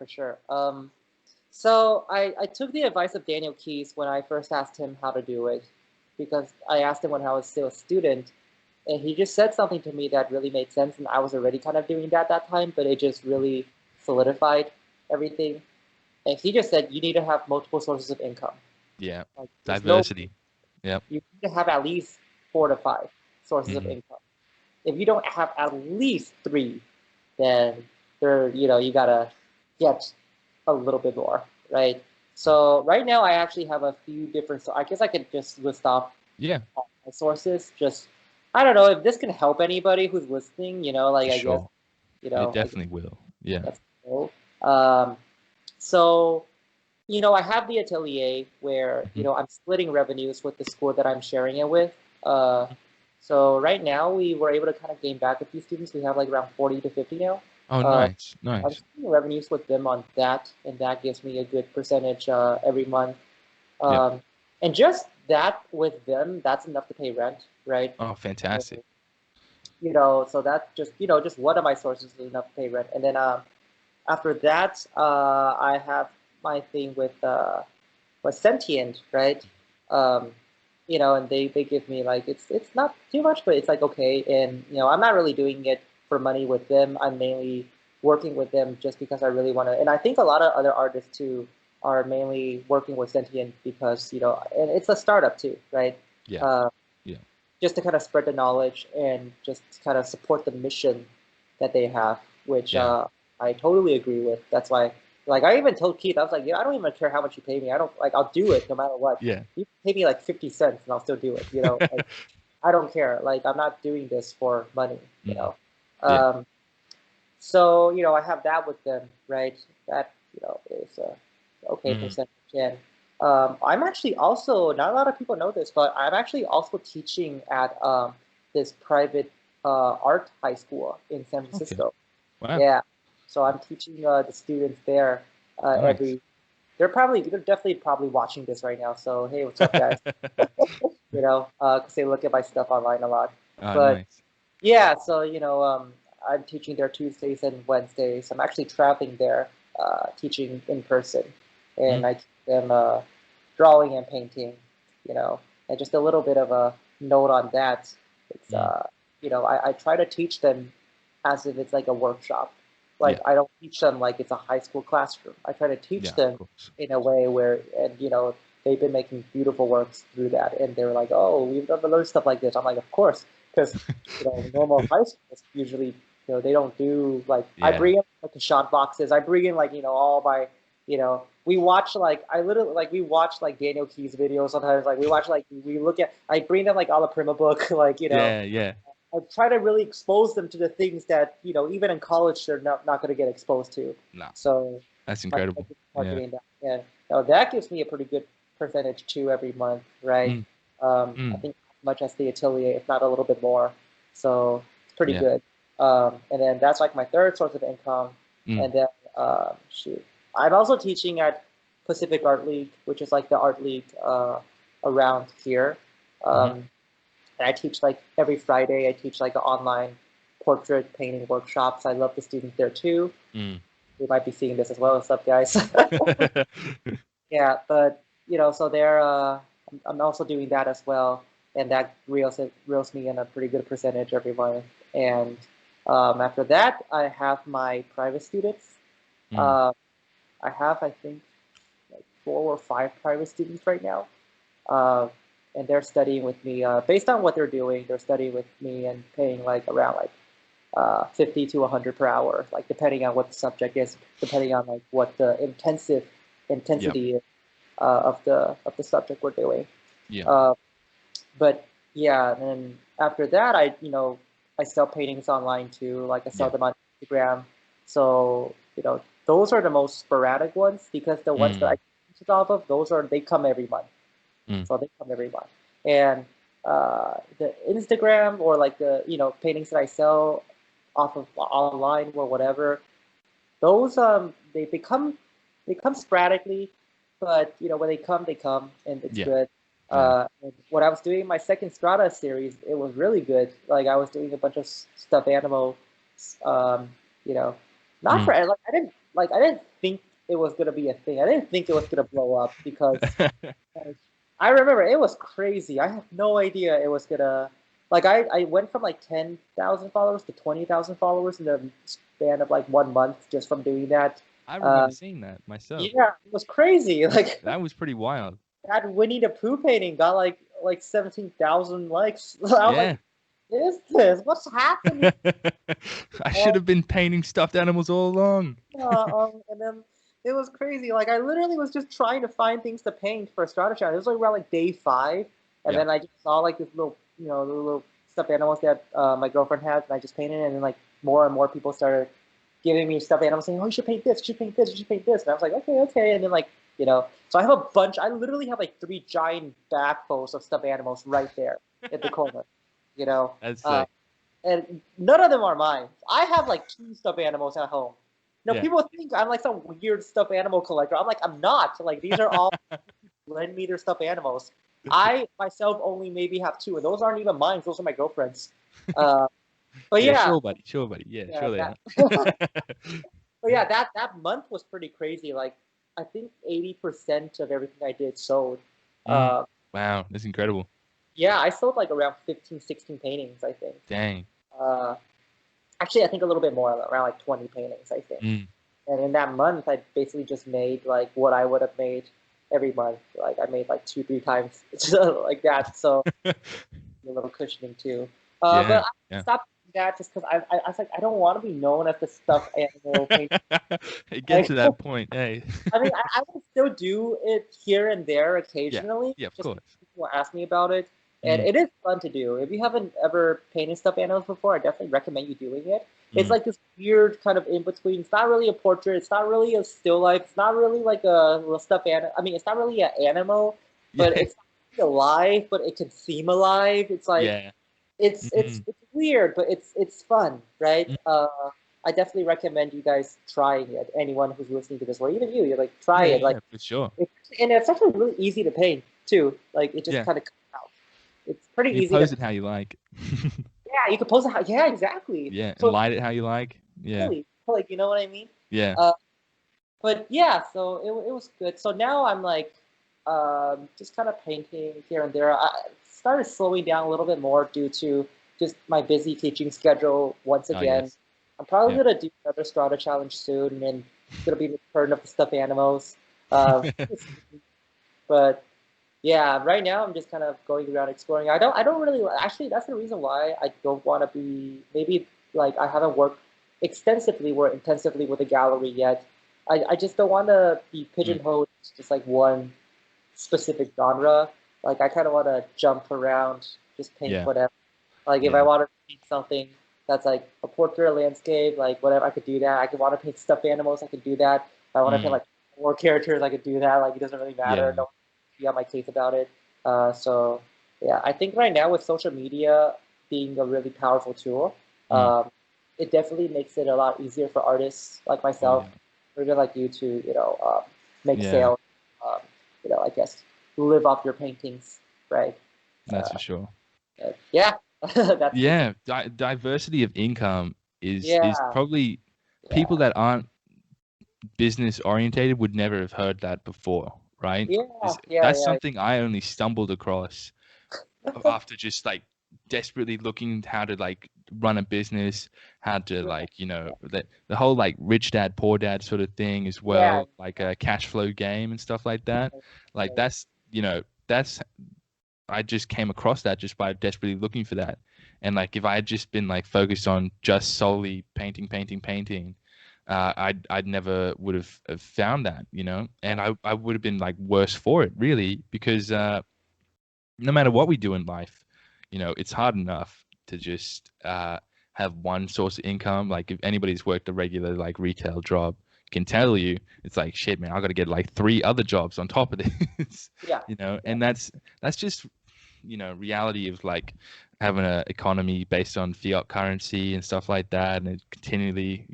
So I took the advice of Daniel Keyes when I first asked him how to do it, because I asked him when I was still a student, and he just said something to me that really made sense, and I was already kind of doing that at that time, but it just really solidified everything. And he just said you need to have multiple sources of income. Yeah, like, diversity. You need to have at least 4 to 5 sources of income. If you don't have at least 3, then you gotta get a little bit more, right? So right now I actually have a few different. So I guess I could just list off my sources. Just I don't know if this can help anybody who's listening. Like I guess it definitely will. Yeah. That's cool. So I have the atelier where I'm splitting revenues with the school that I'm sharing it with. So right now we were able to kind of gain back a few students. We have like around 40 to 50 now. Oh, nice. I'm splitting revenues with them on that, and that gives me a good percentage every month. And just that with them, that's enough to pay rent, right? Oh, fantastic. So that's just, just one of my sources is enough to pay rent. And then after that, I have my thing with Sentient, right? Um, and they give me like it's not too much, but it's like okay. And I'm not really doing it for money with them. I'm mainly working with them just because I really want to. And I think a lot of other artists too are mainly working with Sentient because and it's a startup too, right? Yeah. Uh, Yeah. just to kind of spread the knowledge and just kind of support the mission that they have, which Yeah. I totally agree with. That's why, like, I even told Keith, I was like, I don't even care how much you pay me. I don't like, I'll do it no matter what. Yeah. You pay me like 50 cents and I'll still do it. Like, I don't care. Like, I'm not doing this for money. Yeah. So I have that with them, right? That is okay Mm. percentage. And I'm actually also, not a lot of people know this, but I'm actually also teaching at this private art high school in San Okay. Francisco. Wow. Yeah, so I'm teaching the students there Nice. they're definitely probably watching this right now. So hey, what's up, guys? Because they look at my stuff online a lot. Oh, But nice. yeah, so I'm teaching there Tuesdays and Wednesdays. I'm actually traveling there, teaching in person, and I teach them drawing and painting. And just a little bit of a note on that. It's I try to teach them as if it's like a workshop. Like Yeah. I don't teach them like it's a high school classroom. I try to teach Yeah, of them course. in a way where, and they've been making beautiful works through that, and they're like, oh, we've never learned stuff like this. I'm like, of course, because normal high schools usually they don't do like I Yeah. bring in like the shot boxes. I bring in like all my we watch like I literally like we watch like Daniel Key's videos sometimes. Like we watch like we look at I bring them like a la Prima book like Yeah. Yeah. I try to really expose them to the things that even in college they're not going to get exposed to. No, So that's my incredible. Yeah. targeting that, and that gives me a pretty good percentage too every month, right? Mm. I think as much as the atelier, if not a little bit more. So it's pretty Yeah. good. And then that's like my third source of income. Mm. And then shoot, I'm also teaching at Pacific Art League, which is like the art league around here. And I teach like every Friday. I teach like an online portrait painting workshops. I love the students there too. Mm. We might be seeing this as well. What's up, guys? Yeah, but so they're I'm also doing that as well, and that reels me in a pretty good percentage every month. And after that, I have my private students. Uh, I have, I think, like 4 or 5 private students right now, uh, and they're studying with me. Based on what they're doing, they're studying with me and paying like around like 50 to 100 per hour, like depending on what the subject is, depending on like what the intensity is of the subject we're doing. Yeah. But yeah, and after that, I sell paintings online too. Like I sell Yeah. them on Instagram. So those are the most sporadic ones because the ones that I teach off of, they come every month. So they come every month. And the Instagram or like the paintings that I sell off of online or whatever, those they come sporadically, but when they come and it's Yeah. good. Yeah. And when I was doing my second Strata series, it was really good. Like I was doing a bunch of stuffed animal, you know, not for like I didn't think it was gonna be a thing. I didn't think it was gonna blow up because I remember it was crazy. I have no idea it was gonna like I went from like 10,000 followers to 20,000 followers in the span of like 1 month just from doing that. I remember seeing that myself. Yeah, it was crazy. Like That was pretty wild. that Winnie the Pooh painting got like 17,000 likes. I was Yeah. like, what is this? What's happening? I should have been painting stuffed animals all along. And then it was crazy. Like I literally was just trying to find things to paint for Strata Chat. It was like around like day 5, and Yeah. then I just saw like this little, the little stuffed animals that my girlfriend had, and I just painted it. And then like more and more people started giving me stuffed animals, saying, "Oh, you should paint this. You should paint this. You should paint this." And I was like, "Okay, okay." And then like so I have a bunch. I literally have like 3 giant backphotos of stuffed animals right there at the corner. That's sick. And none of them are mine. I have like 2 stuffed animals at home. Yeah. People think I'm like some weird stuffed animal collector. I'm like, I'm not. Like these are all lend me their stuffed animals. I myself only maybe have 2, and those aren't even mine. Those are my girlfriend's. But Yeah, yeah, sure, buddy. Yeah, yeah, sure they that, are. but yeah, that month was pretty crazy. Like, I think 80% of everything I did sold. Mm, Uh, wow, that's incredible. yeah, I sold like around 15, 16 paintings, I think. Dang. Uh, Actually, I think a little bit more, around like 20 paintings, I think. Mm. And in that month, I basically just made like what I would have made every month. Like I made like two, three times like that. So a little cushioning too. Yeah, But I yeah. stopped doing that just because I was like, I don't want to be known as the stuffed animal painter. It gets Like, to that point, hey. I mean, I will still do it here and there Yeah, occasionally, yeah, of just course. because people ask me about it. And Mm, it is fun to do. If you haven't ever painted stuffed animals before, I definitely recommend you doing it. It's mm. like this weird kind of in between. It's not really a portrait. It's not really a still life. It's not really like a little stuffed animal. I mean, it's not really an animal, but Yeah, it's not really alive. But it can seem alive. It's like yeah. it's it's Mm, it's weird, but it's fun, right? mm. I definitely recommend you guys trying it. Anyone who's listening to this, or even you, you're like try Yeah, it. yeah, Like, yeah, for sure. and it's actually really easy to paint too. Like it just Yeah, kind of comes out. It's pretty you easy to. pose it how you like. Yeah, you can pose it how. Yeah, exactly. Yeah, and So light it how you like. Yeah, really, like you know what I mean. yeah. Uh, but yeah, so it was good. So now I'm like, just kind of painting here and there. I started slowing down a little bit more due to just my busy teaching schedule once Oh, again. yes. I'm probably Yeah. gonna do another Strata challenge soon, and it's gonna be the turn of the stuffed animals. Uh, but yeah, right now I'm just kind of going around exploring. I don't really actually. That's the reason why I don't want to be maybe like I haven't worked extensively or intensively with a gallery yet. I just don't want to be Mm, pigeonholed to just like one specific genre. Like I kind of want to jump around, just paint yeah, whatever. Like if I yeah. want to paint something that's like a portrait, a landscape, like whatever, I could do that. I could want to paint stuffed animals, I could do that. If I want to paint Mm, like more characters, I could do that. Like it doesn't really matter. yeah. Don't be on my case about it. So yeah, I think right now with social media being a really powerful tool, Mm, um, it definitely makes it a lot easier for artists like oh, myself, yeah. or even like you to make Yeah, sales. Um, I guess live off your paintings, right? that's for sure. Yeah, that's just Yeah, diversity of income is yeah, probably people yeah, that aren't business orientated would never have heard that before, right? yeah, That's yeah, something I only stumbled across yeah. after just like desperately looking how to like run a business, how to Yeah, like, the whole like rich dad, poor dad sort of thing as yeah, well, like a cash flow game and stuff like that. Like yeah, that's I just came across that just by desperately looking for that. And like if I had just been like focused on just solely painting, painting, painting, I'd never would have found that, and I would have been like worse for it really because no matter what we do in life, it's hard enough to just have one source of income. Like if anybody's worked a regular like retail job can tell you, it's like shit, man. I got to get like three other jobs on top of this, yeah, yeah, and that's just reality of like having an economy based on fiat currency and stuff like that, and it continually,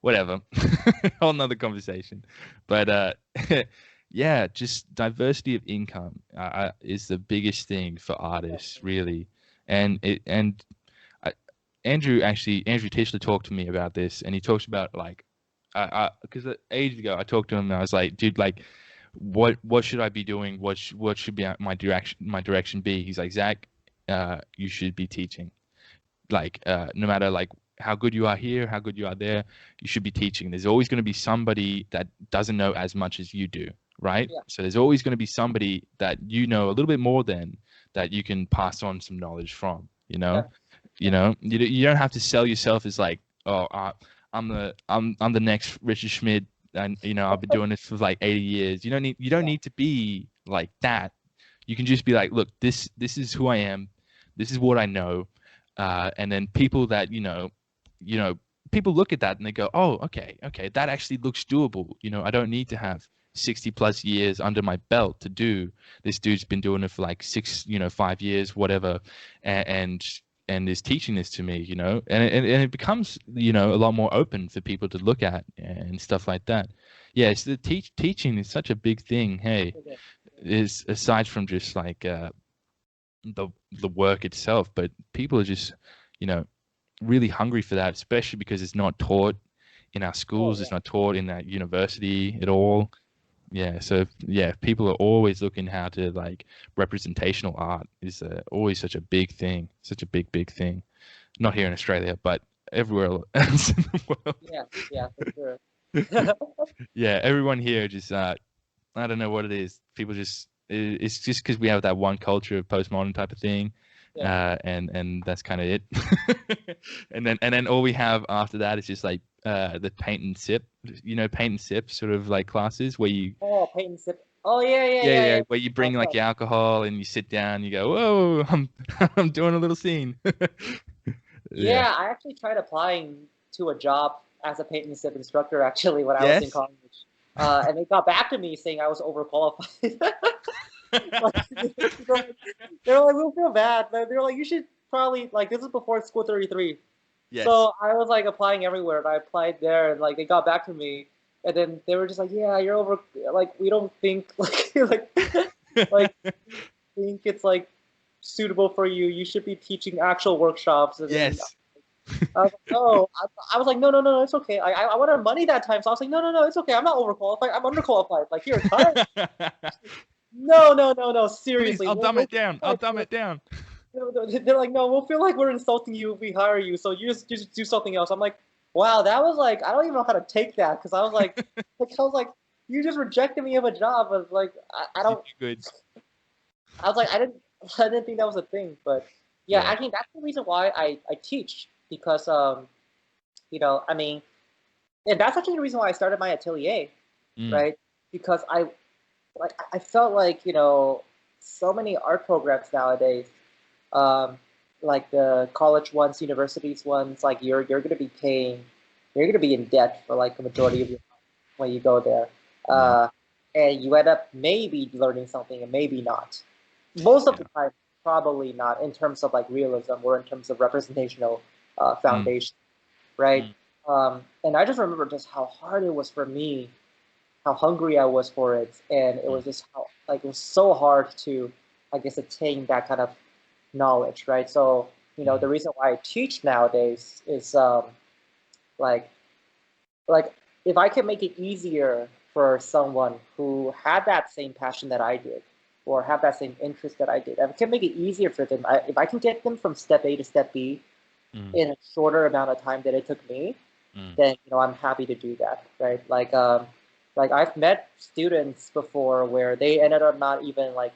whatever, whole nother conversation. But yeah, just diversity of income is the biggest thing for artists, really. And I, Andrew Tischler talked to me about this, and he talks about like, because ages ago I talked to him and I was like, dude, like, what should I be doing? What should be my direction be? He's like, Zach, you should be teaching. Like, no matter like how good you are here, how good you are there, you should be teaching. There's always going to be somebody that doesn't know as much as you do, right? yeah, So there's always going to be somebody that a little bit more than that you can pass on some knowledge from. yeah, You don't have to sell yourself as like, oh, I'm the next Richard Schmidt, and I've been doing this for like 80 years. You don't yeah, need to be like that. You can just be like, look, this is who I am. This is what I know. And then people that people look at that and they go, oh, okay, that actually looks doable. I don't need to have 60 plus years under my belt to do. This dude's been doing it for like 5 years, whatever, and is teaching this to me, and it becomes a lot more open for people to look at and stuff like that. Yeah, so the teaching is such a big thing. Hey, okay, is aside from just like the work itself, but people are just, you know, really hungry for that, especially because it's not taught in our Oh, schools. yeah. It's not taught in that university at all. Yeah. So yeah, people are always looking how to like representational art is always such a big thing, such a big thing. Not here in Australia, but everywhere else in the world. Yeah, yeah, for sure. Yeah, everyone here just I don't know what it is. People just it's just because we have that one culture of postmodern type of thing, Yeah. and that's kind of it. and then all we have after that is just like the paint and sip, paint and sip sort of like classes where you Oh, paint and sip. Oh, yeah, yeah, yeah yeah, yeah yeah. where you Oh, bring like oh, your alcohol and you sit down, you go, whoa, I'm I'm doing a little scene. Yeah. yeah, I actually tried applying to a job as a paint and sip instructor actually when I was in Yes. college. And they got back to me saying I was overqualified. Like, they're like, we'll feel bad, but they're like, you should probably like this is before School 33. Yes. So I was like applying everywhere, and I applied there, and like they got back to me, and then they were just like, yeah, you're over. Like we don't think like think it's like suitable for you. You should be teaching actual workshops. And then Yes. I was like, no. I was like, no, no, no, no, it's okay. I wanted money that time, so I was like, no, no, no, it's okay. I'm not overqualified. I'm underqualified. Like here, cut. No, no, no, no. Please, Seriously, I'll dumb we'll it down. feel I'll like dumb it down. they're like, no, we'll feel like we're insulting you if we hire you. So you just do something else. I'm like, wow, that was like, I don't even know how to take that because I was like, you just rejected me of a job. I was like, I You don't. do good. I was like, I didn't think that was a thing. But yeah, Yeah. I think that's the reason why I teach because I mean, and that's actually the reason why I started my atelier, Mm, right? Because I felt like so many art programs nowadays, um, like the college ones, universities ones, like you're gonna be paying, you're gonna be in debt for like the majority of your life when you go there, yeah. uh, and you end up maybe learning something and maybe not. Most of Yeah. the time, probably not in terms of like realism or in terms of representational Mm, foundation, right? mm, And I just remember just how hard it was for me, how hungry I was for it, and it mm, was just how like it was so hard to, I guess, attain that kind of knowledge, right? So the mm, reason why I teach nowadays is like like if I can make it easier for someone who had that same passion that I did, or have that same interest that I did, if I can make it easier for them, if I can get them from step A to step B mm, in a shorter amount of time than it took me, mm, then I'm happy to do that, right? Like I've met students before where they ended up not even like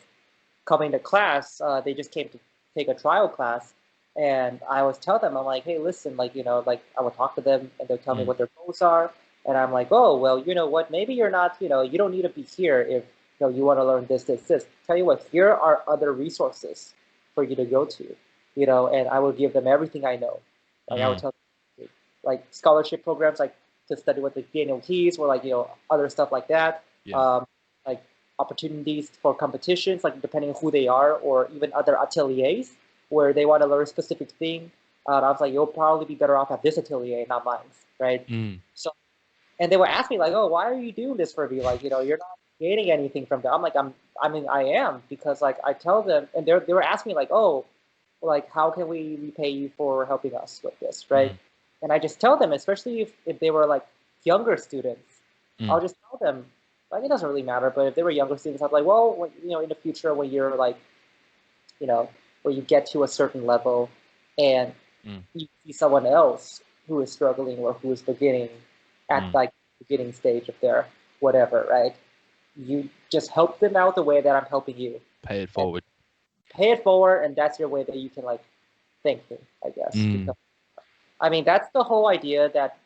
coming to class. They just came to take a trial class, and I always tell them, I'm like, hey, listen, like like I would talk to them, and they'll tell me mm, what their goals are, and I'm like, oh, well, you know what? Maybe you're not, you don't need to be here if you want to learn this, this, this. Tell you what, here are other resources for you to go to, and I will give them everything I know. Like I would mm. tell them, like scholarship programs, like to study with the Daniel Keys or like other stuff like that. Yeah. Like opportunities for competitions, like depending on who they are, or even other ateliers where they want to learn a specific thing. I was like, you'll probably be better off at this atelier, not mine, right? Mm, So, and they would ask me like, oh, why are you doing this for me? Like, you're not gaining anything from that. I'm like, I mean, I am because like I tell them, and they were asking me like, oh, like how can we repay you for helping us with this, right? mm, And I just tell them, especially if they were like younger students, mm, I'll just tell them, like it doesn't really matter. But if they were younger students, I'm like, well, in the future when you're like, you know, where you get to a certain level, and mm, you see someone else who is struggling or who is beginning at mm. like beginning stage of their whatever, right? You just help them out the way that I'm helping you, Pay it and forward. pay it forward, and that's your way that you can like thank me, I guess. Mm, Because I mean, that's the whole idea that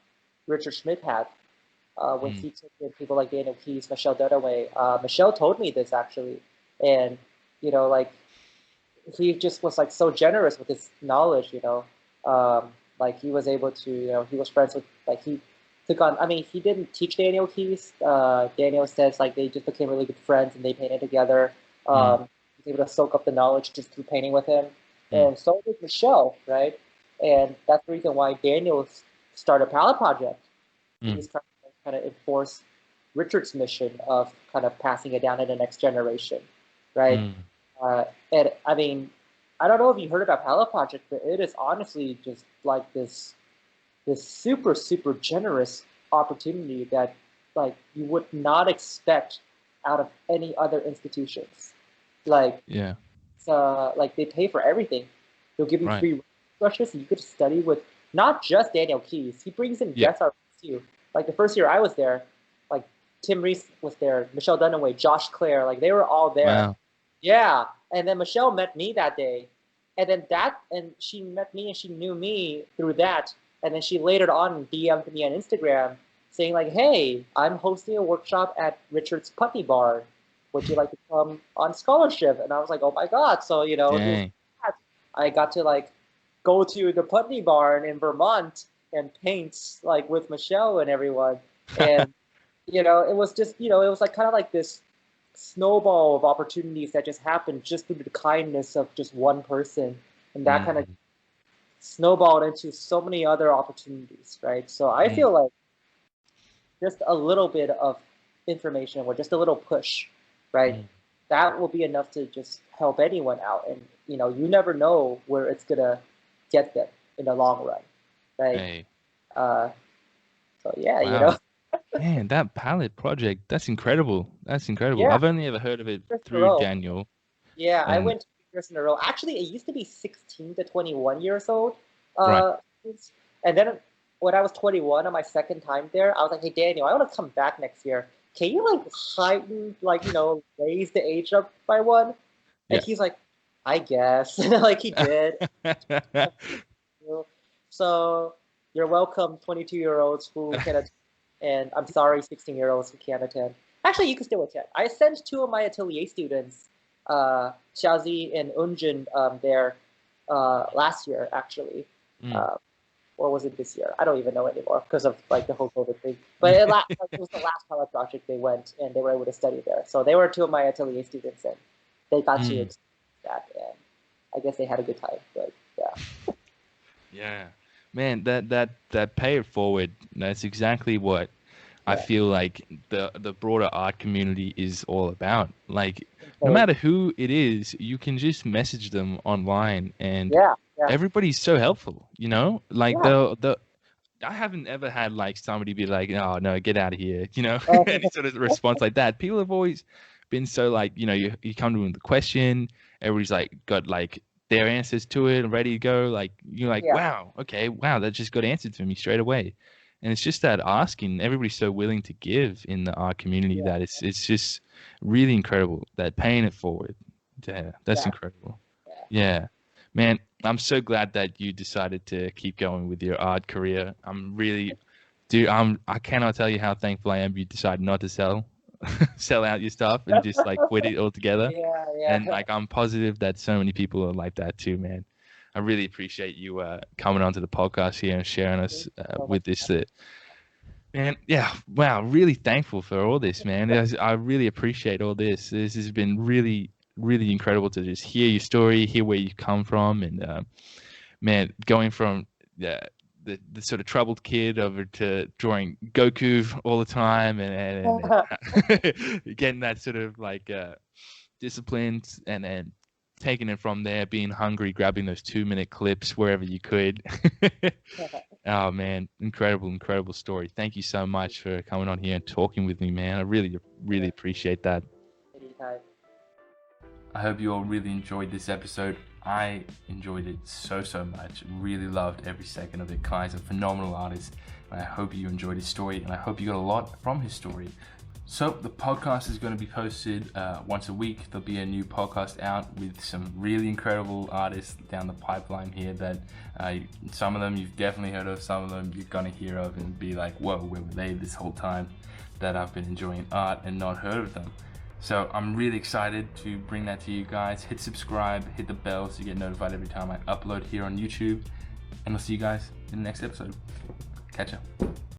Richard Schmidt had when mm, he took in people like Daniel Keys, Michelle Dunaway. Michelle told me this actually, and like he just was like so generous with his knowledge. Like he was able to, he was friends with like he took on. I mean, he didn't teach Daniel Keys. Daniel says like they just became really good friends and they painted together. mm, He was able to soak up the knowledge just through painting with him, mm, and so did Michelle, right? And that's the reason why Daniel started Palette Project. mm, He's kind of enforce Richard's mission of kind of passing it down to the next generation, right? mm, And I mean, I don't know if you heard about Palette Project, but it is honestly just like this super super generous opportunity that like you would not expect out of any other institutions. Like Yeah. like they pay for everything. They'll give you Right. free brushes, and you could study with not just Daniel Keyes. He brings in Yeah. guest artists too. Like the first year I was there, like Tim Reese was there, Michelle Dunaway, Josh Clare, like they were all there. Wow. Yeah, and then Michelle met me that day, and she met me and she knew me through that, and then she later on DM'd me on Instagram saying like, "Hey, I'm hosting a workshop at Richard's Putney Bar. Would you like to come on scholarship?" And I was like, "Oh my God!" So it was Dang. I got to like go to the Putney Barn in Vermont and paint like with Michelle and everyone, and it was just it was like kind of like this snowball of opportunities that just happened just through the kindness of just one person, and that kind of Mm. snowballed into so many other opportunities, right? So I Mm. feel like just a little bit of information or just a little push, right? Mm. That will be enough to just help anyone out, and you never know where it's gonna get them in the long run, right? Hey. Uh, so yeah, Wow. Man, that palette project, that's incredible. That's incredible. yeah, I've only ever heard of it years in a through row. Daniel. Yeah, I And went 2 years in a row. Actually, it used to be 16 to 21 years old. right. Uh, and then when I was 21 on my second time there, I was like, "Hey, Daniel, I want to come back next year. Can you like heighten, like, raise the age up by one?" And Yeah. he's like, "I guess." Like he did. So you're welcome, 22-year-olds who can attend, and I'm sorry, 16-year-olds who can't attend. Actually, you can still attend. I sent two of my atelier students, Xiaozi and Unjin, there last year, actually. Mm. Uh, or was it this year? I don't even know anymore because of like the whole COVID thing. But it was the last pilot project they went, and they were able to study there. So they were two of my atelier students, and they got to Mm. experience that, and I guess they had a good time. But yeah. Yeah. Man, that pay it forward, that's exactly what I Yeah. feel like the broader art community is all about. Like, no So, matter who it is, you can just message them online, and yeah, yeah, everybody's so helpful, Like yeah. the I haven't ever had like somebody be like, "Oh no, get out of here," any sort of response like that. People have always been so like, you come to them with a question, everybody's like got like their answers to it and ready to go. Like you're like, Yeah, wow, okay, wow, that just got answered for me straight away. And it's just that asking, everybody's so willing to give in the art community yeah, that it's just really incredible. That paying it forward. Yeah, that's yeah, incredible. yeah. Yeah. Man, I'm so glad that you decided to keep going with your art career. Dude, I cannot tell you how thankful I am you decided not to sell out your stuff and just like quit it altogether. Yeah, And yeah. like, I'm positive that so many people are like that too, man. I really appreciate you coming onto the podcast here and sharing Thank us you so much. with this. Man, yeah, wow, really thankful for all this, man. I really appreciate all this. This has been really, really incredible to just hear your story, hear where you come from, and man, going from the sort of troubled kid over to drawing Goku all the time, and getting that sort of like discipline, and then taking it from there, being hungry, grabbing those 2-minute clips wherever you could. Oh man, incredible, incredible story. Thank you so much for coming on here and talking with me, man. I really, really appreciate that. Anytime. I hope you all really enjoyed this episode. I enjoyed it so much. Really loved every second of it. Kai's a phenomenal artist, and I hope you enjoyed his story, and I hope you got a lot from his story. So the podcast is going to be posted once a week. There'll be a new podcast out with some really incredible artists down the pipeline here that some of them you've definitely heard of, some of them you're going to hear of and be like, whoa, where were they this whole time that I've been enjoying art and not heard of them. So I'm really excited to bring that to you guys. Hit subscribe, hit the bell so you get notified every time I upload here on YouTube. And I'll see you guys in the next episode. Catch ya.